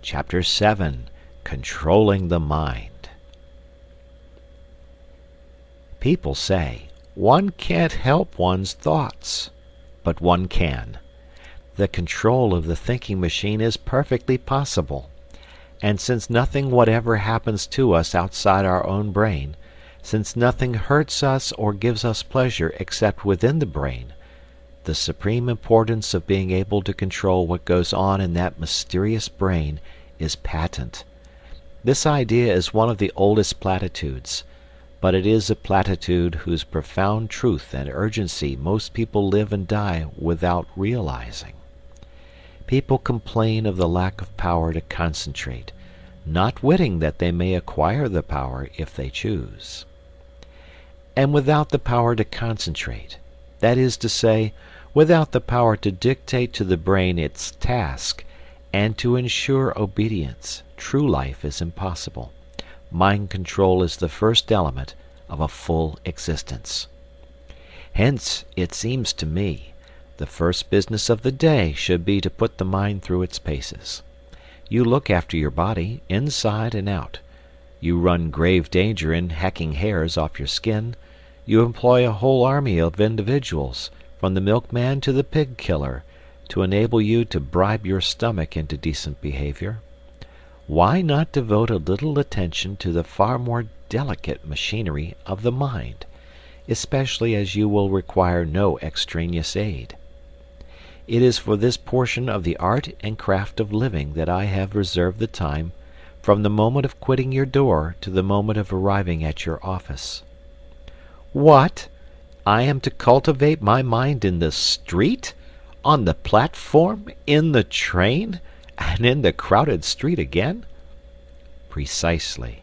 Chapter 7. Controlling the Mind. People say, one can't help one's thoughts. But one can. The control of the thinking machine is perfectly possible. And since nothing whatever happens to us outside our own brain, since nothing hurts us or gives us pleasure except within the brain, the supreme importance of being able to control what goes on in that mysterious brain is patent. This idea is one of the oldest platitudes, but it is a platitude whose profound truth and urgency most people live and die without realizing. People complain of the lack of power to concentrate, not witting that they may acquire the power if they choose. And without the power to concentrate, that is to say, without the power to dictate to the brain its task, and to ensure obedience, true life is impossible. Mind control is the first element of a full existence. Hence, it seems to me, the first business of the day should be to put the mind through its paces. You look after your body, inside and out. You run grave danger in hacking hairs off your skin. You employ a whole army of individuals, from the milkman to the pig killer, to enable you to bribe your stomach into decent behavior. Why not devote a little attention to the far more delicate machinery of the mind, especially as you will require no extraneous aid? It is for this portion of the art and craft of living that I have reserved the time from the moment of quitting your door to the moment of arriving at your office. What? I am to cultivate my mind in the street? On the platform? In the train? And in the crowded street again? Precisely.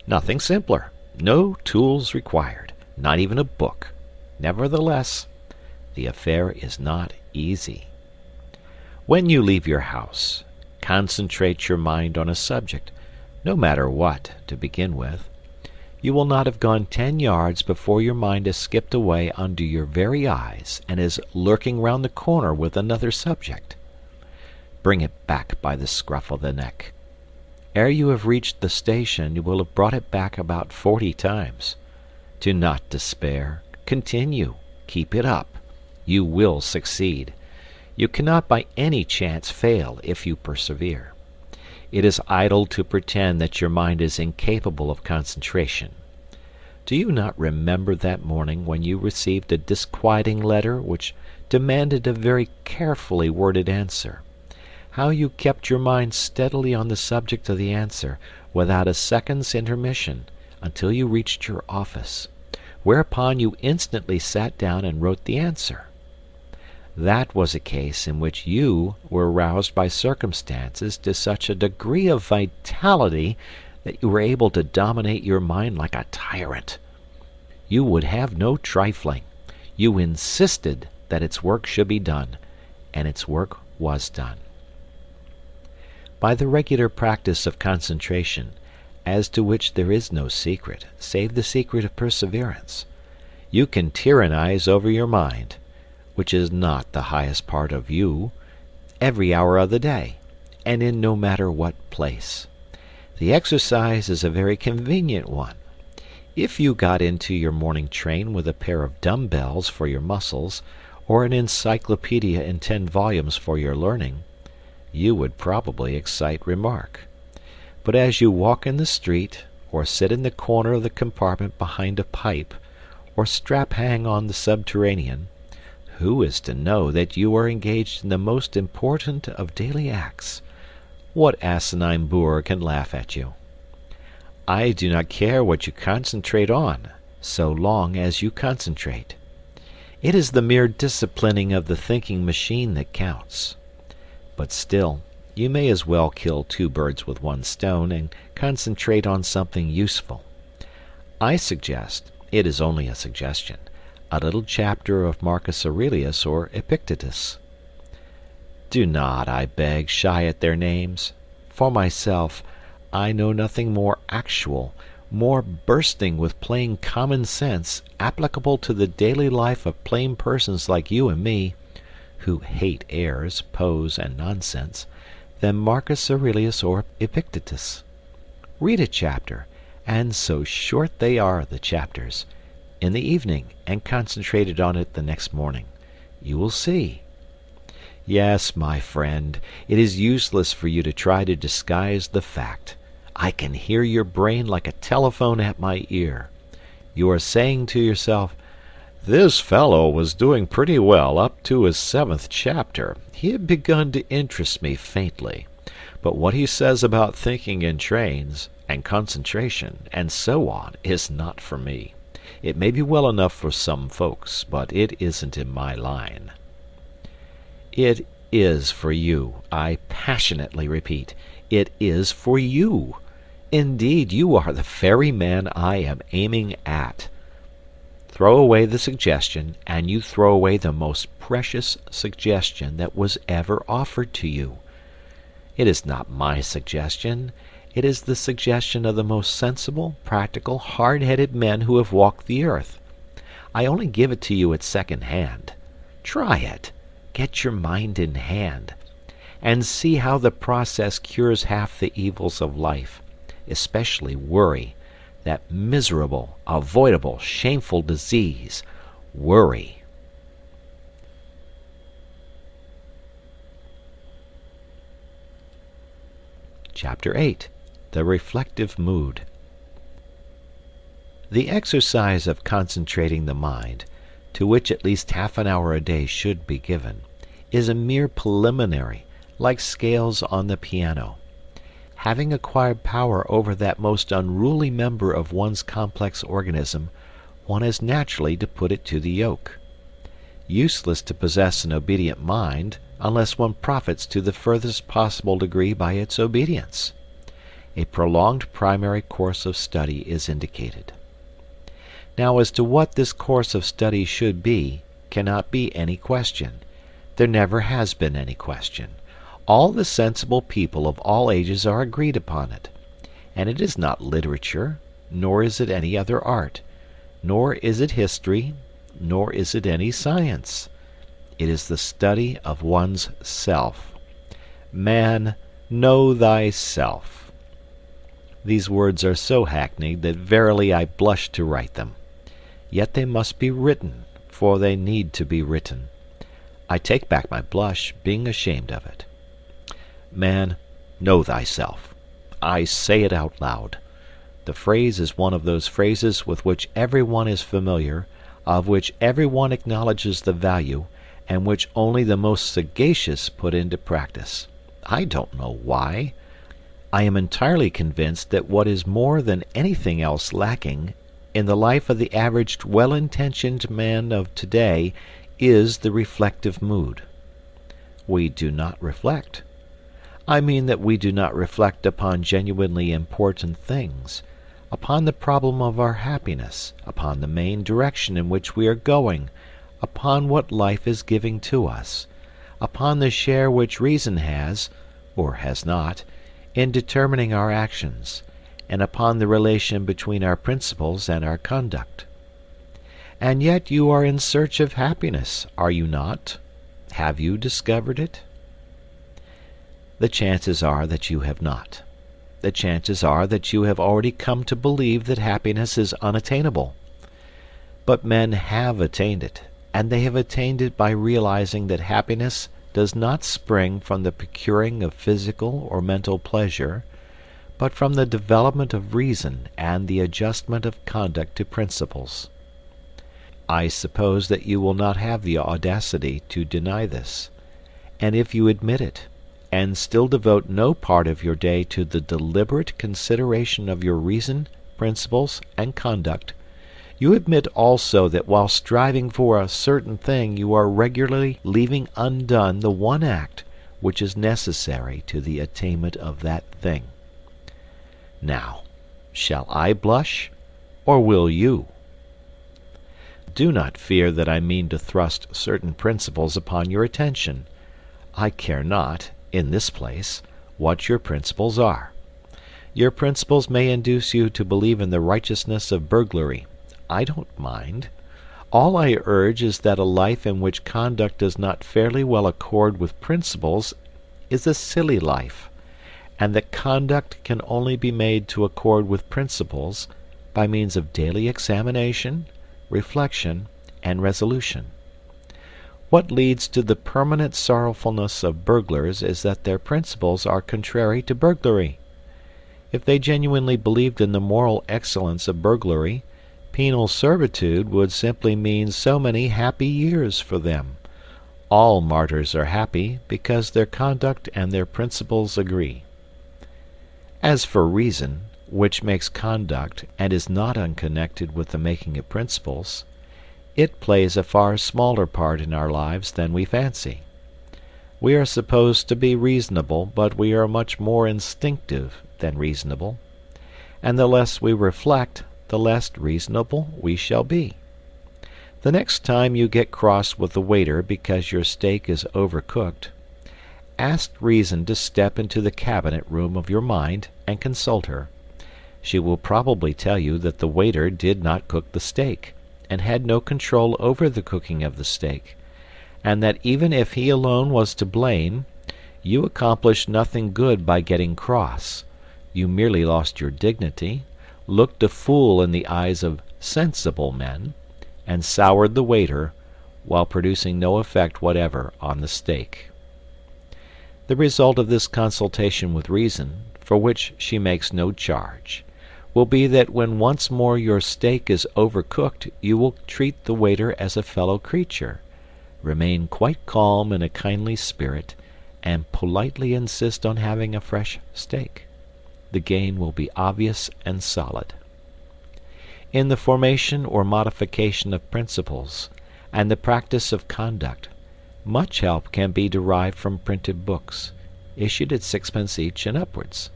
Nothing simpler. No tools required. Not even a book. Nevertheless, the affair is not easy. When you leave your house, concentrate your mind on a subject, no matter what, to begin with. You will not have gone 10 yards before your mind has skipped away under your very eyes and is lurking round the corner with another subject. Bring it back by the scruff of the neck. Ere you have reached the station, you will have brought it back about 40 times. Do not despair. Continue. Keep it up. You will succeed. You cannot by any chance fail if you persevere. It is idle to pretend that your mind is incapable of concentration. Do you not remember that morning when you received a disquieting letter which demanded a very carefully worded answer? How you kept your mind steadily on the subject of the answer, without a second's intermission, until you reached your office, whereupon you instantly sat down and wrote the answer. That was a case in which you were roused by circumstances to such a degree of vitality that you were able to dominate your mind like a tyrant. You would have no trifling. You insisted that its work should be done, and its work was done. By the regular practice of concentration, as to which there is no secret, save the secret of perseverance, you can tyrannize over your mind, which is not the highest part of you, every hour of the day, and in no matter what place. The exercise is a very convenient one. If you got into your morning train with a pair of dumbbells for your muscles, or an encyclopedia in 10 volumes for your learning, you would probably excite remark. But as you walk in the street, or sit in the corner of the compartment behind a pipe, or strap hang on the subterranean, who is to know that you are engaged in the most important of daily acts? What asinine boor can laugh at you? I do not care what you concentrate on, so long as you concentrate. It is the mere disciplining of the thinking machine that counts. But still, you may as well kill 2 birds with 1 stone and concentrate on something useful. I suggest, it is only a suggestion, a little chapter of Marcus Aurelius or Epictetus. Do not, I beg, shy at their names. For myself, I know nothing more actual, more bursting with plain common sense, applicable to the daily life of plain persons like you and me, who hate airs, pose, and nonsense, than Marcus Aurelius or Epictetus. Read a chapter, and so short they are, the chapters, in the evening, and concentrated on it the next morning. You will see. Yes, my friend, it is useless for you to try to disguise the fact. I can hear your brain like a telephone at my ear. You are saying to yourself, "This fellow was doing pretty well up to his 7th chapter. He had begun to interest me faintly. But what he says about thinking in trains, and concentration, and so on, is not for me. It may be well enough for some folks, but it isn't in my line." It is for you, I passionately repeat. It is for you. Indeed, you are the very man I am aiming at. Throw away the suggestion, and you throw away the most precious suggestion that was ever offered to you. It is not my suggestion. It is the suggestion of the most sensible, practical, hard-headed men who have walked the earth. I only give it to you at second hand. Try it. Get your mind in hand, and see how the process cures half the evils of life, especially worry, that miserable, avoidable, shameful disease, worry. Chapter 8. The Reflective Mood. The exercise of concentrating the mind, to which at least half an hour a day should be given, is a mere preliminary, like scales on the piano. Having acquired power over that most unruly member of one's complex organism, one has naturally to put it to the yoke. Useless to possess an obedient mind unless one profits to the furthest possible degree by its obedience. A prolonged primary course of study is indicated. Now, as to what this course of study should be, cannot be any question. There never has been any question. All the sensible people of all ages are agreed upon it. And it is not literature, nor is it any other art, nor is it history, nor is it any science. It is the study of one's self. Man, know thyself. These words are so hackneyed that verily I blush to write them. Yet they must be written, for they need to be written. I take back my blush, being ashamed of it. Man, know thyself. I say it out loud. The phrase is one of those phrases with which everyone is familiar, of which everyone acknowledges the value, and which only the most sagacious put into practice. I don't know why. I am entirely convinced that what is more than anything else lacking in the life of the average well-intentioned man of today is the reflective mood. We do not reflect. I mean that we do not reflect upon genuinely important things, upon the problem of our happiness, upon the main direction in which we are going, upon what life is giving to us, upon the share which reason has, or has not, in determining our actions, and upon the relation between our principles and our conduct. And yet you are in search of happiness, are you not? Have you discovered it? The chances are that you have not. The chances are that you have already come to believe that happiness is unattainable. But men have attained it, and they have attained it by realizing that happiness does not spring from the procuring of physical or mental pleasure, but from the development of reason and the adjustment of conduct to principles. I suppose that you will not have the audacity to deny this, and if you admit it, and still devote no part of your day to the deliberate consideration of your reason, principles, and conduct, you admit also that while striving for a certain thing you are regularly leaving undone the one act which is necessary to the attainment of that thing. Now, shall I blush, or will you? Do not fear that I mean to thrust certain principles upon your attention. I care not, in this place, what your principles are. Your principles may induce you to believe in the righteousness of burglary. I don't mind. All I urge is that a life in which conduct does not fairly well accord with principles is a silly life, and that conduct can only be made to accord with principles by means of daily examination, reflection, and resolution. What leads to the permanent sorrowfulness of burglars is that their principles are contrary to burglary. If they genuinely believed in the moral excellence of burglary, penal servitude would simply mean so many happy years for them. All martyrs are happy because their conduct and their principles agree. As for reason, which makes conduct and is not unconnected with the making of principles, it plays a far smaller part in our lives than we fancy. We are supposed to be reasonable, but we are much more instinctive than reasonable, and the less we reflect, the less reasonable we shall be. The next time you get cross with the waiter because your steak is overcooked, ask reason to step into the cabinet room of your mind and consult her. She will probably tell you that the waiter did not cook the steak, and had no control over the cooking of the steak, and that even if he alone was to blame, you accomplished nothing good by getting cross. You merely lost your dignity, looked a fool in the eyes of sensible men, and soured the waiter, while producing no effect whatever on the steak. The result of this consultation with reason, for which she makes no charge, will be that when once more your steak is overcooked, you will treat the waiter as a fellow creature, remain quite calm in a kindly spirit, and politely insist on having a fresh steak. The gain will be obvious and solid. In the formation or modification of principles, and the practice of conduct, much help can be derived from printed books, issued at 6d. each and upwards.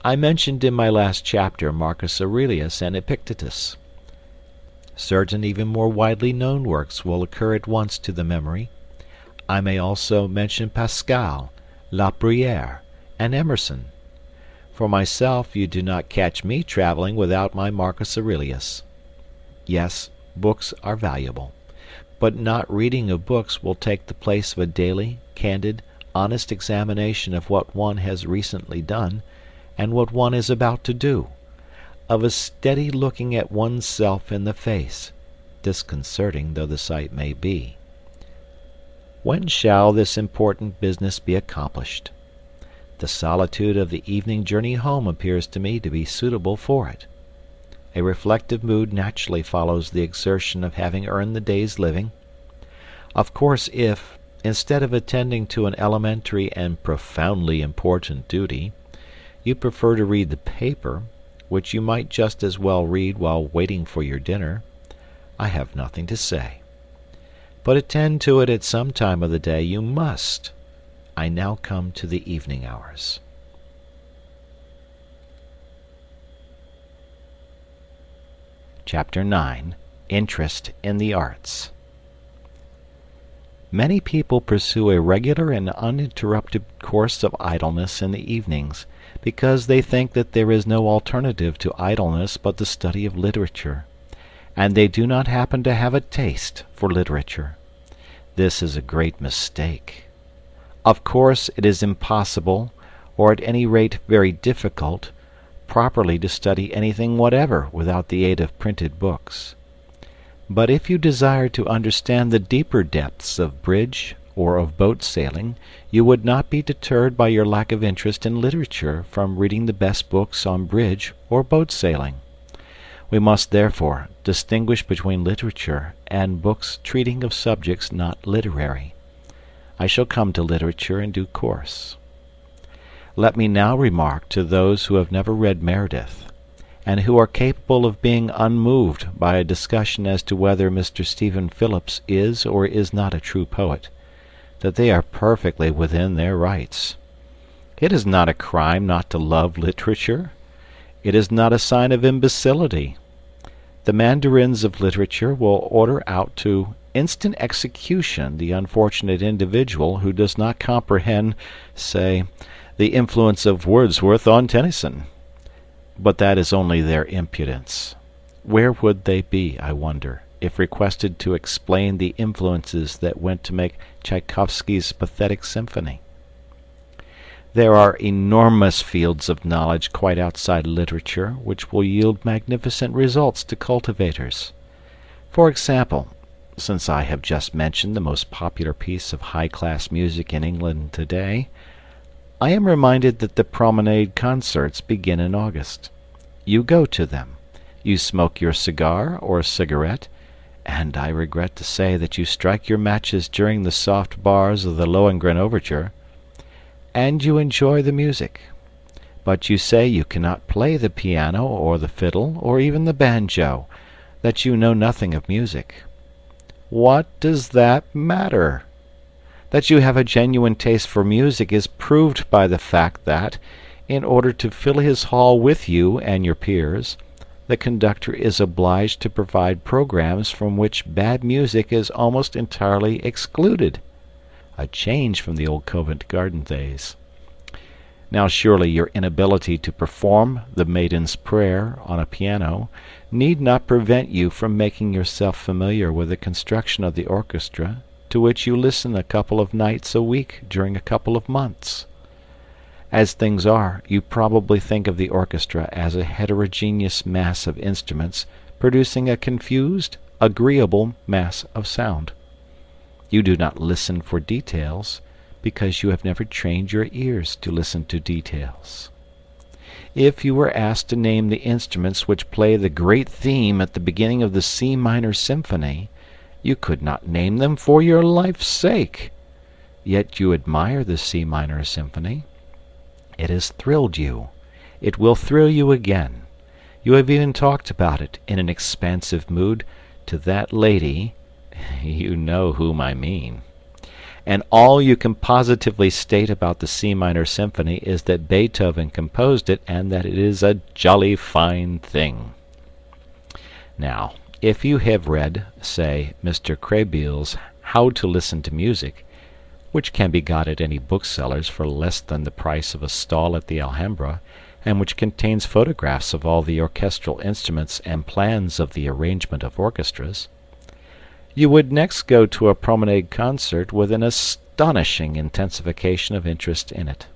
I mentioned in my last chapter Marcus Aurelius and Epictetus. Certain even more widely known works will occur at once to the memory. I may also mention Pascal, La Bruyère, and Emerson. For myself, you do not catch me traveling without my Marcus Aurelius. Yes, books are valuable, but not reading of books will take the place of a daily, candid, honest examination of what one has recently done, and what one is about to do, of a steady looking at one's self in the face, disconcerting though the sight may be. When shall this important business be accomplished? The solitude of the evening journey home appears to me to be suitable for it. A reflective mood naturally follows the exertion of having earned the day's living. Of course, if, instead of attending to an elementary and profoundly important duty, you prefer to read the paper, which you might just as well read while waiting for your dinner, I have nothing to say. But attend to it at some time of the day you must. I now come to the evening hours. Chapter 9. Interest in the Arts. Many people pursue a regular and uninterrupted course of idleness in the evenings, because they think that there is no alternative to idleness but the study of literature, and they do not happen to have a taste for literature. This is a great mistake. Of course it is impossible, or at any rate very difficult, properly to study anything whatever without the aid of printed books. But if you desire to understand the deeper depths of bridge or of boat sailing, you would not be deterred by your lack of interest in literature from reading the best books on bridge or boat sailing. We must therefore distinguish between literature and books treating of subjects not literary. I shall come to literature in due course. Let me now remark to those who have never read Meredith, and who are capable of being unmoved by a discussion as to whether Mr. Stephen Phillips is or is not a true poet, that they are perfectly within their rights. It is not a crime not to love literature. It is not a sign of imbecility. The mandarins of literature will order out to instant execution the unfortunate individual who does not comprehend, say, the influence of Wordsworth on Tennyson. But that is only their impudence. Where would they be, I wonder, if requested to explain the influences that went to make Tchaikovsky's pathetic symphony? There are enormous fields of knowledge quite outside literature which will yield magnificent results to cultivators. For example, since I have just mentioned the most popular piece of high-class music in England today, I am reminded that the promenade concerts begin in August. You go to them. You smoke your cigar or cigarette, and I regret to say that you strike your matches during the soft bars of the Lohengrin Overture, and you enjoy the music. But you say you cannot play the piano or the fiddle or even the banjo, that you know nothing of music. What does that matter? That you have a genuine taste for music is proved by the fact that, in order to fill his hall with you and your peers, the conductor is obliged to provide programs from which bad music is almost entirely excluded. A change from the old Covent Garden days. Now surely your inability to perform the Maiden's Prayer on a piano need not prevent you from making yourself familiar with the construction of the orchestra, to which you listen a couple of nights a week during a couple of months. As things are, you probably think of the orchestra as a heterogeneous mass of instruments producing a confused, agreeable mass of sound. You do not listen for details, because you have never trained your ears to listen to details. If you were asked to name the instruments which play the great theme at the beginning of the C minor symphony, you could not name them for your life's sake. Yet you admire the C minor symphony. It has thrilled you. It will thrill you again. You have even talked about it in an expansive mood to that lady, you know whom I mean. And all you can positively state about the C minor symphony is that Beethoven composed it and that it is a jolly fine thing. Now, if you have read, say, Mr. Krehbiel's How to Listen to Music, which can be got at any bookseller's for less than the price of a stall at the Alhambra, and which contains photographs of all the orchestral instruments and plans of the arrangement of orchestras, you would next go to a promenade concert with an astonishing intensification of interest in it.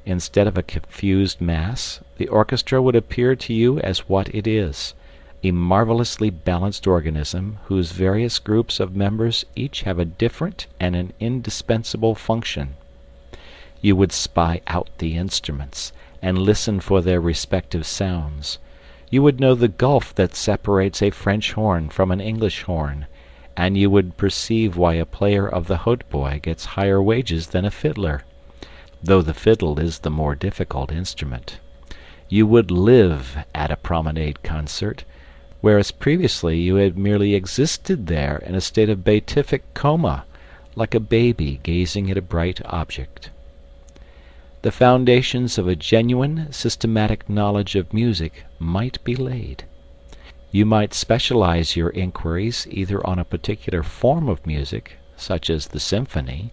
Instead of a confused mass, the orchestra would appear to you as what it is, a marvelously balanced organism whose various groups of members each have a different and an indispensable function. You would spy out the instruments, and listen for their respective sounds. You would know the gulf that separates a French horn from an English horn, and you would perceive why a player of the hautboy gets higher wages than a fiddler, though the fiddle is the more difficult instrument. You would live at a promenade concert, whereas previously you had merely existed there in a state of beatific coma, like a baby gazing at a bright object. The foundations of a genuine, systematic knowledge of music might be laid. You might specialize your inquiries either on a particular form of music, such as the symphony,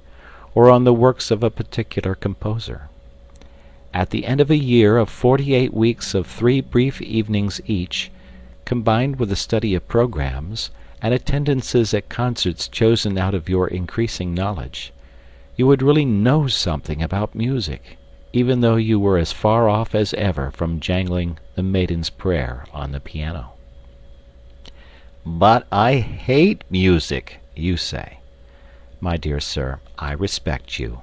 or on the works of a particular composer. At the end of a year of 48 weeks of 3 brief evenings each, combined with the study of programs and attendances at concerts chosen out of your increasing knowledge, you would really know something about music, even though you were as far off as ever from jangling the Maiden's Prayer on the piano. "But I hate music," you say. My dear sir, I respect you.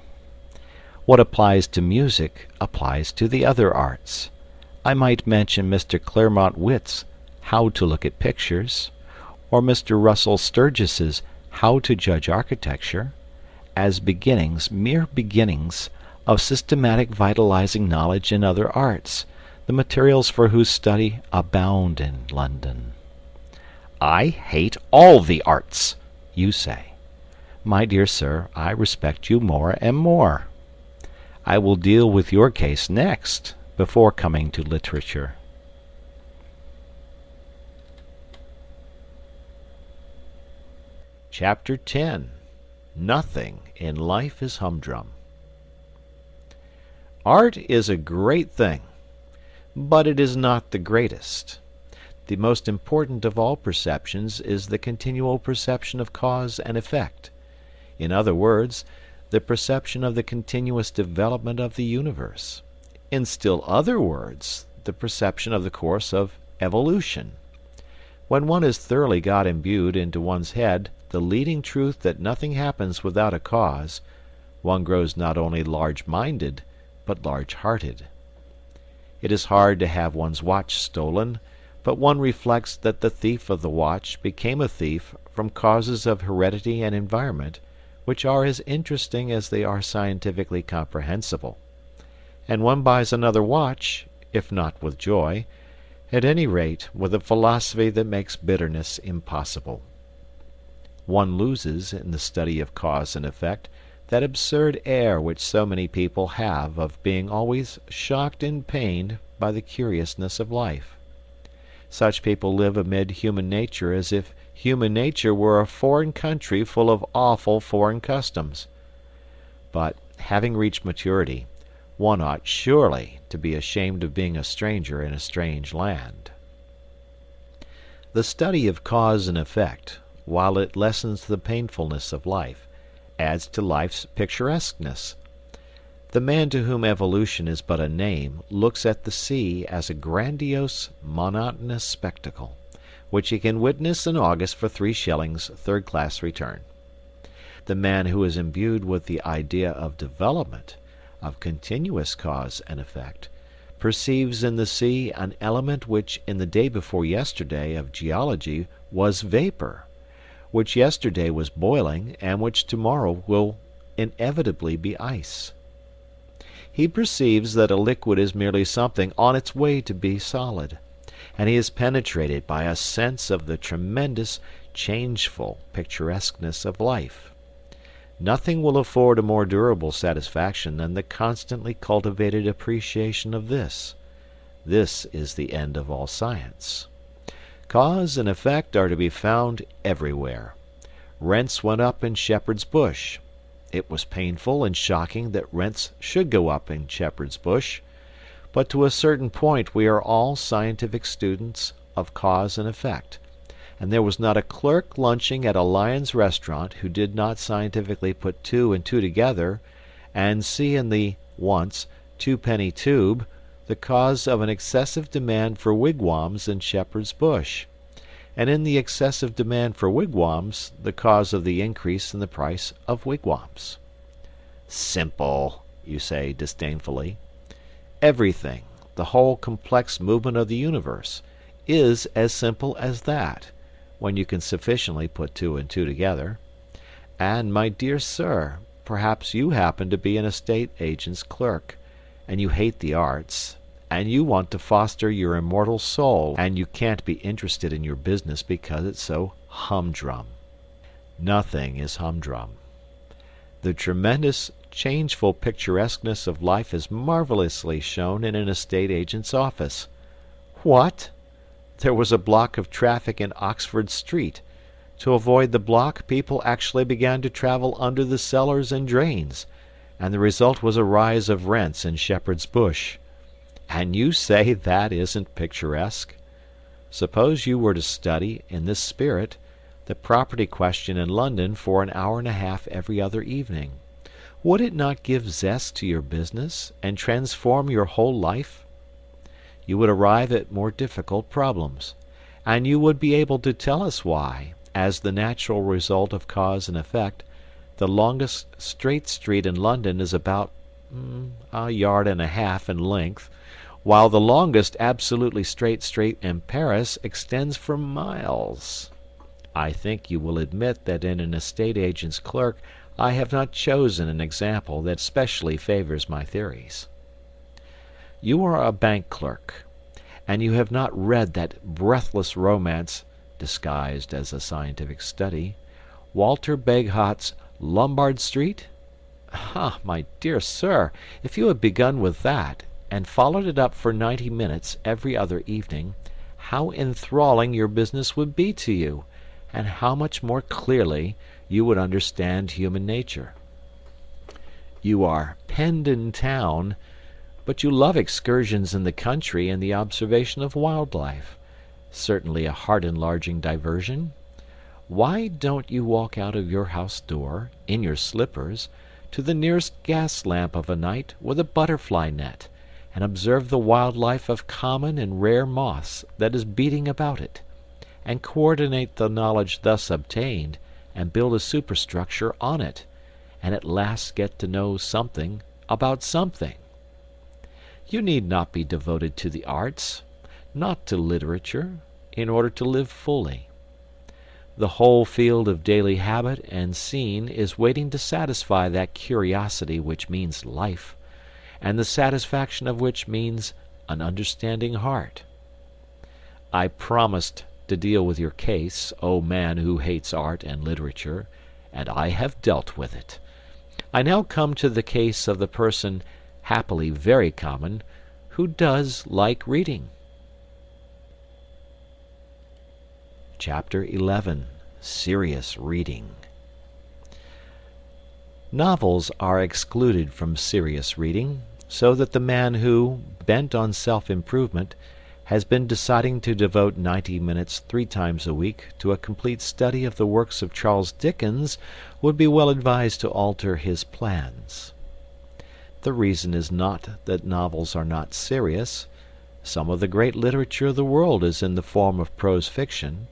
What applies to music applies to the other arts. I might mention Mr. Claremont Witt's How to Look at Pictures, or Mr. Russell Sturgis's How to Judge Architecture, as beginnings, mere beginnings, of systematic vitalizing knowledge in other arts, the materials for whose study abound in London. "I hate all the arts," you say. My dear sir, I respect you more and more. I will deal with your case next, before coming to literature. Chapter 10. Nothing in life is humdrum. Art is a great thing, but it is not the greatest. The most important of all perceptions is the continual perception of cause and effect. In other words, the perception of the continuous development of the universe. In still other words, the perception of the course of evolution. When one has thoroughly got imbued into one's head the leading truth that nothing happens without a cause, one grows not only large-minded, but large-hearted. It is hard to have one's watch stolen, but one reflects that the thief of the watch became a thief from causes of heredity and environment, which are as interesting as they are scientifically comprehensible. And one buys another watch, if not with joy, at any rate with a philosophy that makes bitterness impossible. One loses, in the study of cause and effect, that absurd air which so many people have of being always shocked and pained by the curiousness of life. Such people live amid human nature as if human nature were a foreign country full of awful foreign customs. But, having reached maturity, one ought surely to be ashamed of being a stranger in a strange land. The study of cause and effect, while it lessens the painfulness of life, adds to life's picturesqueness. The man to whom evolution is but a name looks at the sea as a grandiose, monotonous spectacle, which he can witness in August for 3 shillings, third-class return. The man who is imbued with the idea of development, of continuous cause and effect, perceives in the sea an element which in the day before yesterday of geology was vapor, which yesterday was boiling, and which tomorrow will inevitably be ice. He perceives that a liquid is merely something on its way to be solid, and he is penetrated by a sense of the tremendous, changeful picturesqueness of life. Nothing will afford a more durable satisfaction than the constantly cultivated appreciation of this. This is the end of all science. Cause and effect are to be found everywhere. Rents went up in Shepherd's Bush. It was painful and shocking that rents should go up in Shepherd's Bush, but to a certain point we are all scientific students of cause and effect, and there was not a clerk lunching at a Lyons restaurant who did not scientifically put 2 and 2 together and see in the once 2-penny tube the cause of an excessive demand for wigwams in Shepherd's Bush, and in the excessive demand for wigwams the cause of the increase in the price of wigwams. Simple, you say disdainfully. Everything, the whole complex movement of the universe, is as simple as that, when you can sufficiently put 2 and 2 together. And, my dear sir, perhaps you happen to be an estate agent's clerk, and you hate the arts, and you want to foster your immortal soul, and you can't be interested in your business because it's so humdrum. Nothing is humdrum. The tremendous, changeful picturesqueness of life is marvelously shown in an estate agent's office. What? There was a block of traffic in Oxford Street. To avoid the block, people actually began to travel under the cellars and drains, and the result was a rise of rents in Shepherd's Bush. And you say that isn't picturesque? Suppose you were to study, in this spirit, the property question in London for an hour and a half every other evening. Would it not give zest to your business, and transform your whole life? You would arrive at more difficult problems, and you would be able to tell us why, as the natural result of cause and effect, the longest straight street in London is about a yard and a half in length, while the longest absolutely straight street in Paris extends for miles. I think you will admit that in an estate agent's clerk I have not chosen an example that specially favors my theories. You are a bank clerk, and you have not read that breathless romance, disguised as a scientific study, Walter Bagehot's Lombard Street? Ah, my dear sir, if you had begun with that, and followed it up for 90 minutes every other evening, how enthralling your business would be to you, and how much more clearly you would understand human nature. You are penned in town, but you love excursions in the country and the observation of wildlife. Certainly a heart-enlarging diversion. Why don't you walk out of your house door, in your slippers, to the nearest gas lamp of a night with a butterfly net, and observe the wildlife of common and rare moths that is beating about it, and coordinate the knowledge thus obtained, and build a superstructure on it, and at last get to know something about something? You need not be devoted to the arts, not to literature, in order to live fully. The whole field of daily habit and scene is waiting to satisfy that curiosity which means life, and the satisfaction of which means an understanding heart. I promised to deal with your case, O man who hates art and literature, and I have dealt with it. I now come to the case of the person, happily very common, who does like reading. Chapter 11. Serious Reading. Novels are excluded from serious reading, so that the man who, bent on self-improvement, has been deciding to devote 90 minutes 3 times a week to a complete study of the works of Charles Dickens would be well advised to alter his plans. The reason is not that novels are not serious. Some of the great literature of the world is in the form of prose fiction.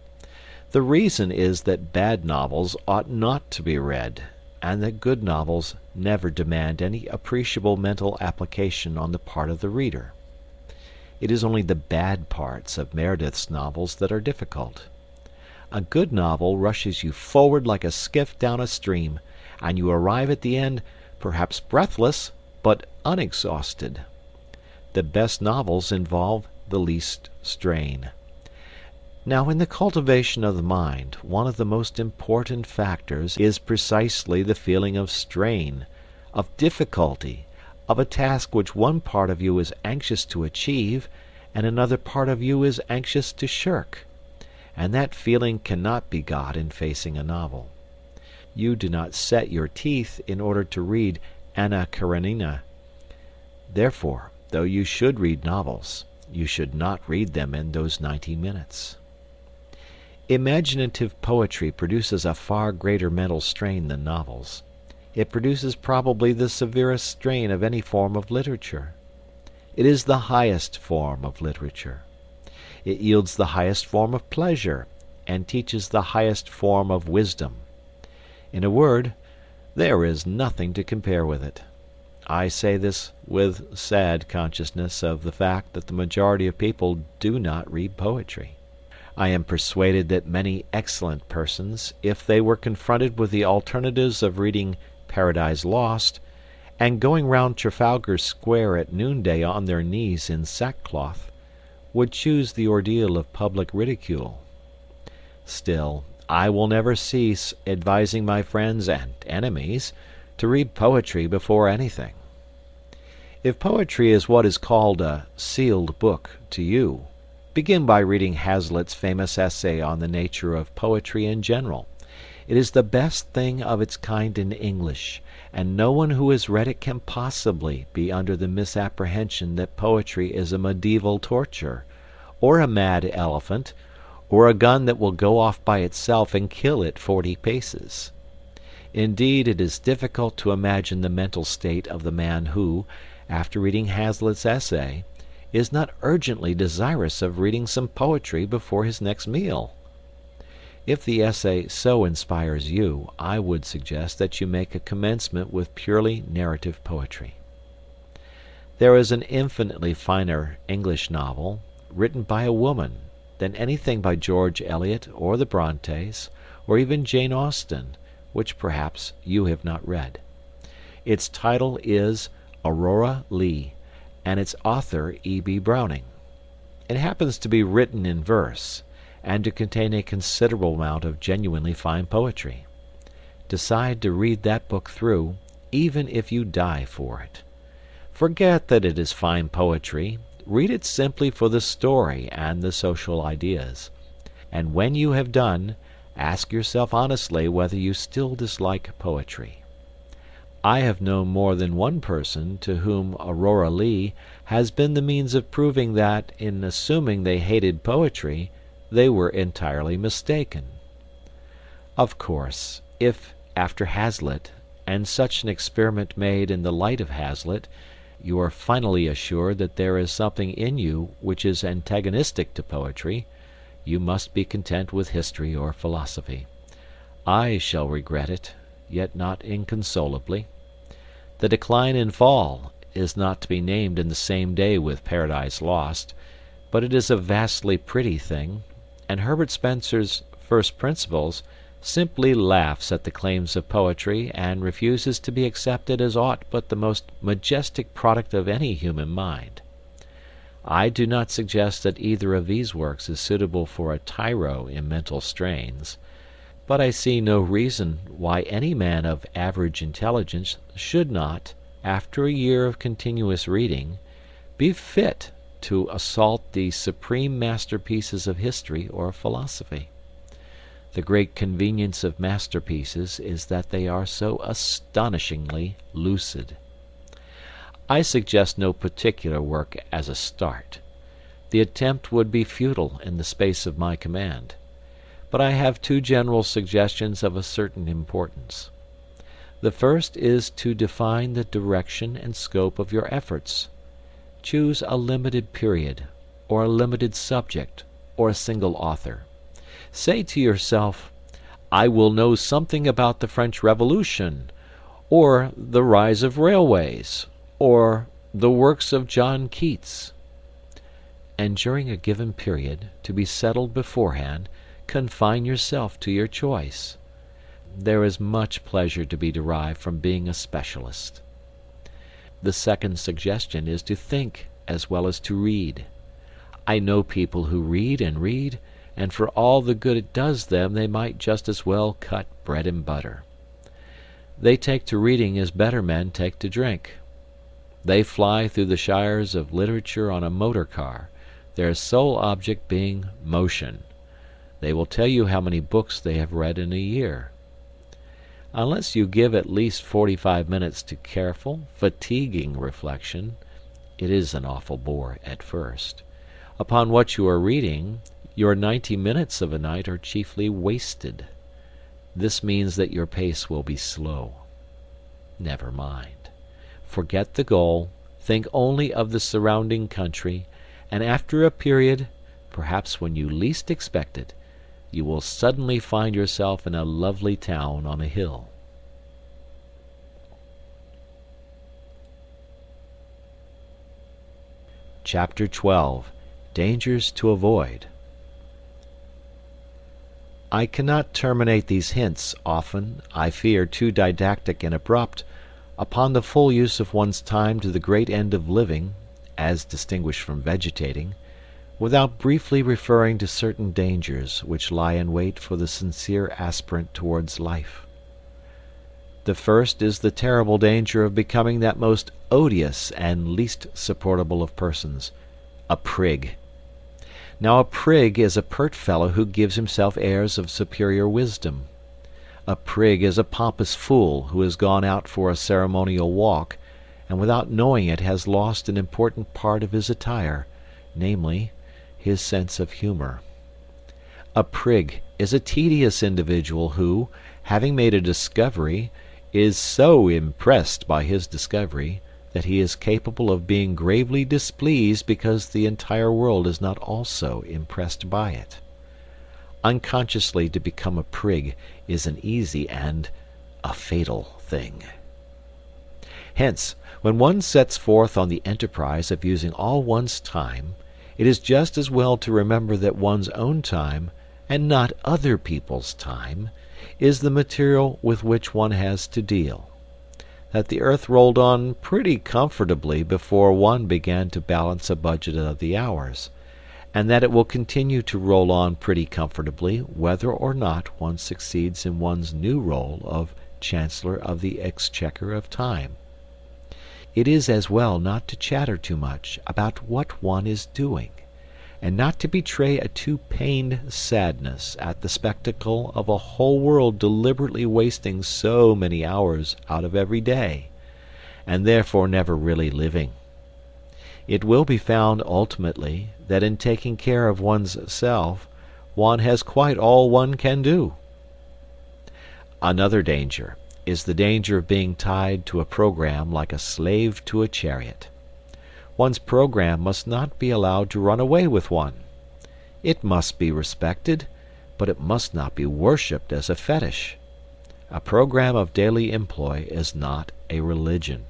The reason is that bad novels ought not to be read, and that good novels never demand any appreciable mental application on the part of the reader. It is only the bad parts of Meredith's novels that are difficult. A good novel rushes you forward like a skiff down a stream, and you arrive at the end, perhaps breathless, but unexhausted. The best novels involve the least strain. Now, in the cultivation of the mind, one of the most important factors is precisely the feeling of strain, of difficulty, of a task which one part of you is anxious to achieve, and another part of you is anxious to shirk. And that feeling cannot be got in facing a novel. You do not set your teeth in order to read Anna Karenina. Therefore, though you should read novels, you should not read them in those 90 minutes. Imaginative poetry produces a far greater mental strain than novels. It produces probably the severest strain of any form of literature. It is the highest form of literature. It yields the highest form of pleasure, and teaches the highest form of wisdom. In a word, there is nothing to compare with it. I say this with sad consciousness of the fact that the majority of people do not read poetry. I am persuaded that many excellent persons, if they were confronted with the alternatives of reading Paradise Lost and going round Trafalgar Square at noonday on their knees in sackcloth, would choose the ordeal of public ridicule. Still, I will never cease advising my friends and enemies to read poetry before anything. If poetry is what is called a sealed book to you, begin by reading Hazlitt's famous essay on the nature of poetry in general. It is the best thing of its kind in English, and no one who has read it can possibly be under the misapprehension that poetry is a medieval torture, or a mad elephant, or a gun that will go off by itself and kill at 40 paces. Indeed, it is difficult to imagine the mental state of the man who, after reading Hazlitt's essay, is not urgently desirous of reading some poetry before his next meal. If the essay so inspires you, I would suggest that you make a commencement with purely narrative poetry. There is an infinitely finer English novel, written by a woman, than anything by George Eliot or the Brontes, or even Jane Austen, which perhaps you have not read. Its title is Aurora Leigh, and its author E.B. Browning. It happens to be written in verse, and to contain a considerable amount of genuinely fine poetry. Decide to read that book through, even if you die for it. Forget that it is fine poetry. Read it simply for the story and the social ideas. And when you have done, ask yourself honestly whether you still dislike poetry. I have known more than one person to whom Aurora Leigh has been the means of proving that, in assuming they hated poetry, they were entirely mistaken. Of course, if, after Hazlitt, and such an experiment made in the light of Hazlitt, you are finally assured that there is something in you which is antagonistic to poetry, you must be content with history or philosophy. I shall regret it, yet not inconsolably. The Decline and Fall is not to be named in the same day with Paradise Lost, but it is a vastly pretty thing, and Herbert Spencer's First Principles simply laughs at the claims of poetry and refuses to be accepted as aught but the most majestic product of any human mind. I do not suggest that either of these works is suitable for a tyro in mental strains, but I see no reason why any man of average intelligence should not, after a year of continuous reading, be fit to assault the supreme masterpieces of history or philosophy. The great convenience of masterpieces is that they are so astonishingly lucid. I suggest no particular work as a start. The attempt would be futile in the space of my command. But I have two general suggestions of a certain importance. The first is to define the direction and scope of your efforts. Choose a limited period, or a limited subject, or a single author. Say to yourself, I will know something about the French Revolution, or the rise of railways, or the works of John Keats. And during a given period, to be settled beforehand, confine yourself to your choice. There is much pleasure to be derived from being a specialist. The second suggestion is to think as well as to read. I know people who read, and for all the good it does them, they might just as well cut bread and butter. They take to reading as better men take to drink. They fly through the shires of literature on a motor car, their sole object being motion. They will tell you how many books they have read in a year. Unless you give at least 45 minutes to careful, fatiguing reflection, it is an awful bore at first, upon what you are reading, your 90 minutes of a night are chiefly wasted. This means that your pace will be slow. Never mind. Forget the goal, think only of the surrounding country, and after a period, perhaps when you least expect it, you will suddenly find yourself in a lovely town on a hill. Chapter 12. Dangers to Avoid. I cannot terminate these hints, often, I fear, too didactic and abrupt, upon the full use of one's time to the great end of living, as distinguished from vegetating, without briefly referring to certain dangers which lie in wait for the sincere aspirant towards life. The first is the terrible danger of becoming that most odious and least supportable of persons, a prig. Now a prig is a pert fellow who gives himself airs of superior wisdom. A prig is a pompous fool who has gone out for a ceremonial walk, and without knowing it has lost an important part of his attire, namely, his sense of humor. A prig is a tedious individual who, having made a discovery, is so impressed by his discovery that he is capable of being gravely displeased because the entire world is not also impressed by it. Unconsciously to become a prig is an easy and a fatal thing. Hence, when one sets forth on the enterprise of using all one's time, it is just as well to remember that one's own time, and not other people's time, is the material with which one has to deal. That the earth rolled on pretty comfortably before one began to balance a budget of the hours, and that it will continue to roll on pretty comfortably whether or not one succeeds in one's new role of Chancellor of the Exchequer of Time. It is as well not to chatter too much about what one is doing, and not to betray a too pained sadness at the spectacle of a whole world deliberately wasting so many hours out of every day, and therefore never really living. It will be found ultimately that in taking care of one's self, one has quite all one can do. Another danger is the danger of being tied to a program like a slave to a chariot. One's program must not be allowed to run away with one. It must be respected, but it must not be worshipped as a fetish. A program of daily employ is not a religion.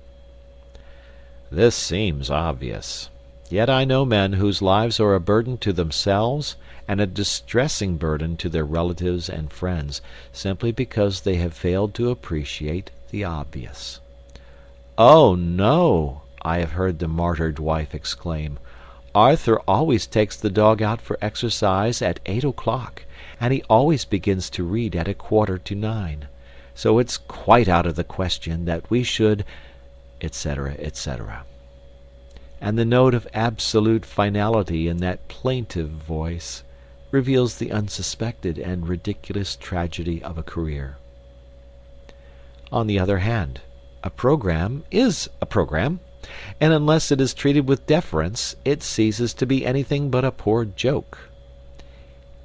This seems obvious. Yet I know men whose lives are a burden to themselves and a distressing burden to their relatives and friends, simply because they have failed to appreciate the obvious. "Oh, no," I have heard the martyred wife exclaim, "Arthur always takes the dog out for exercise at 8 o'clock, and he always begins to read at 8:45, so it's quite out of the question that we should," etc., etc. And the note of absolute finality in that plaintive voice reveals the unsuspected and ridiculous tragedy of a career. On the other hand, a program is a program, and unless it is treated with deference, it ceases to be anything but a poor joke.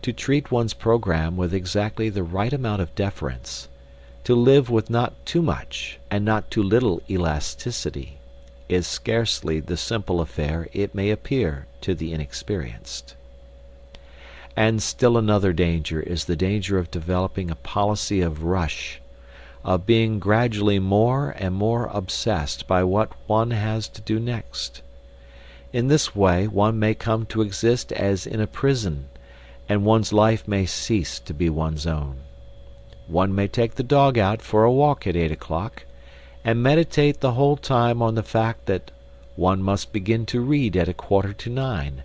To treat one's program with exactly the right amount of deference, to live with not too much and not too little elasticity, is scarcely the simple affair it may appear to the inexperienced. And still another danger is the danger of developing a policy of rush, of being gradually more and more obsessed by what one has to do next. In this way one may come to exist as in a prison, and one's life may cease to be one's own. One may take the dog out for a walk at 8 o'clock, and meditate the whole time on the fact that one must begin to read at 8:45,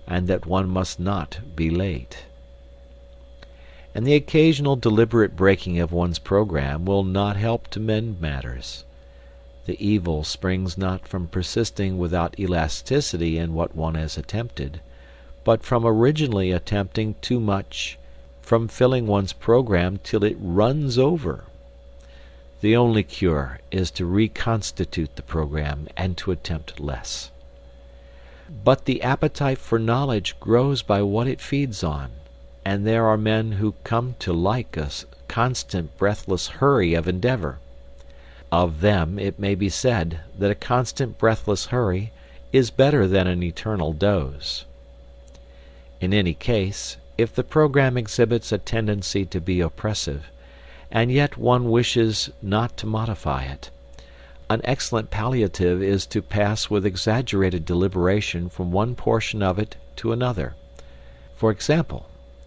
and that one must not be late. And the occasional deliberate breaking of one's program will not help to mend matters. The evil springs not from persisting without elasticity in what one has attempted, but from originally attempting too much, from filling one's program till it runs over. The only cure is to reconstitute the program and to attempt less. But the appetite for knowledge grows by what it feeds on, and there are men who come to like a constant breathless hurry of endeavor. Of them it may be said that a constant breathless hurry is better than an eternal doze. In any case, if the program exhibits a tendency to be oppressive, and yet one wishes not to modify it, an excellent palliative is to pass with exaggerated deliberation from one portion of it to another. For example,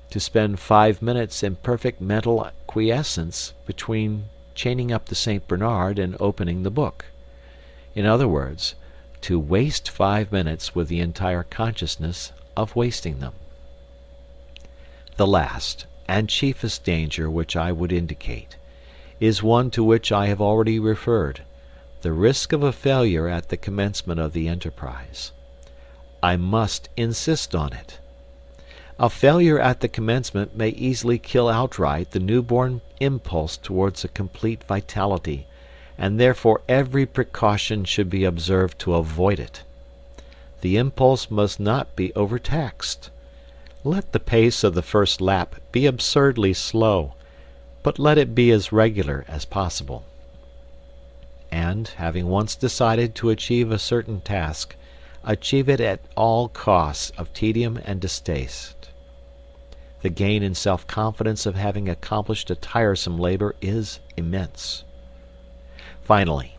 to spend 5 minutes in perfect mental quiescence between chaining up the St. Bernard and opening the book. In other words, to waste 5 minutes with the entire consciousness of wasting them. The last and chiefest danger which I would indicate is one to which I have already referred, the risk of a failure at the commencement of the enterprise. I must insist on it. A failure at the commencement may easily kill outright the newborn impulse towards a complete vitality, and therefore every precaution should be observed to avoid it. The impulse must not be overtaxed. Let the pace of the first lap be absurdly slow, but let it be as regular as possible. And, having once decided to achieve a certain task, achieve it at all costs of tedium and distaste. The gain in self-confidence of having accomplished a tiresome labor is immense. Finally,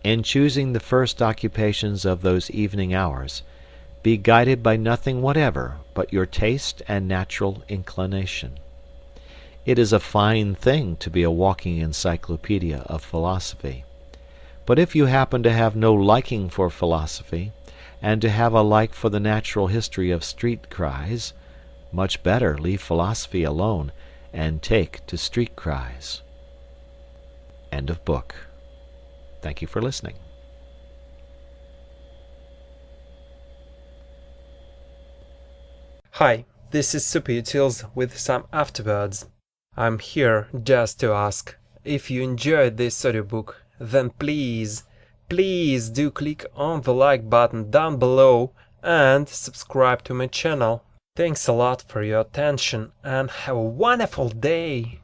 in choosing the first occupations of those evening hours, be guided by nothing whatever but your taste and natural inclination. It is a fine thing to be a walking encyclopedia of philosophy. But if you happen to have no liking for philosophy, and to have a like for the natural history of street cries, much better leave philosophy alone and take to street cries. End of book. Thank you for listening. Hi, this is SuperUtils with some afterwords. I'm here just to ask, if you enjoyed this audiobook, then please do click on the like button down below and subscribe to my channel. Thanks a lot for your attention and have a wonderful day!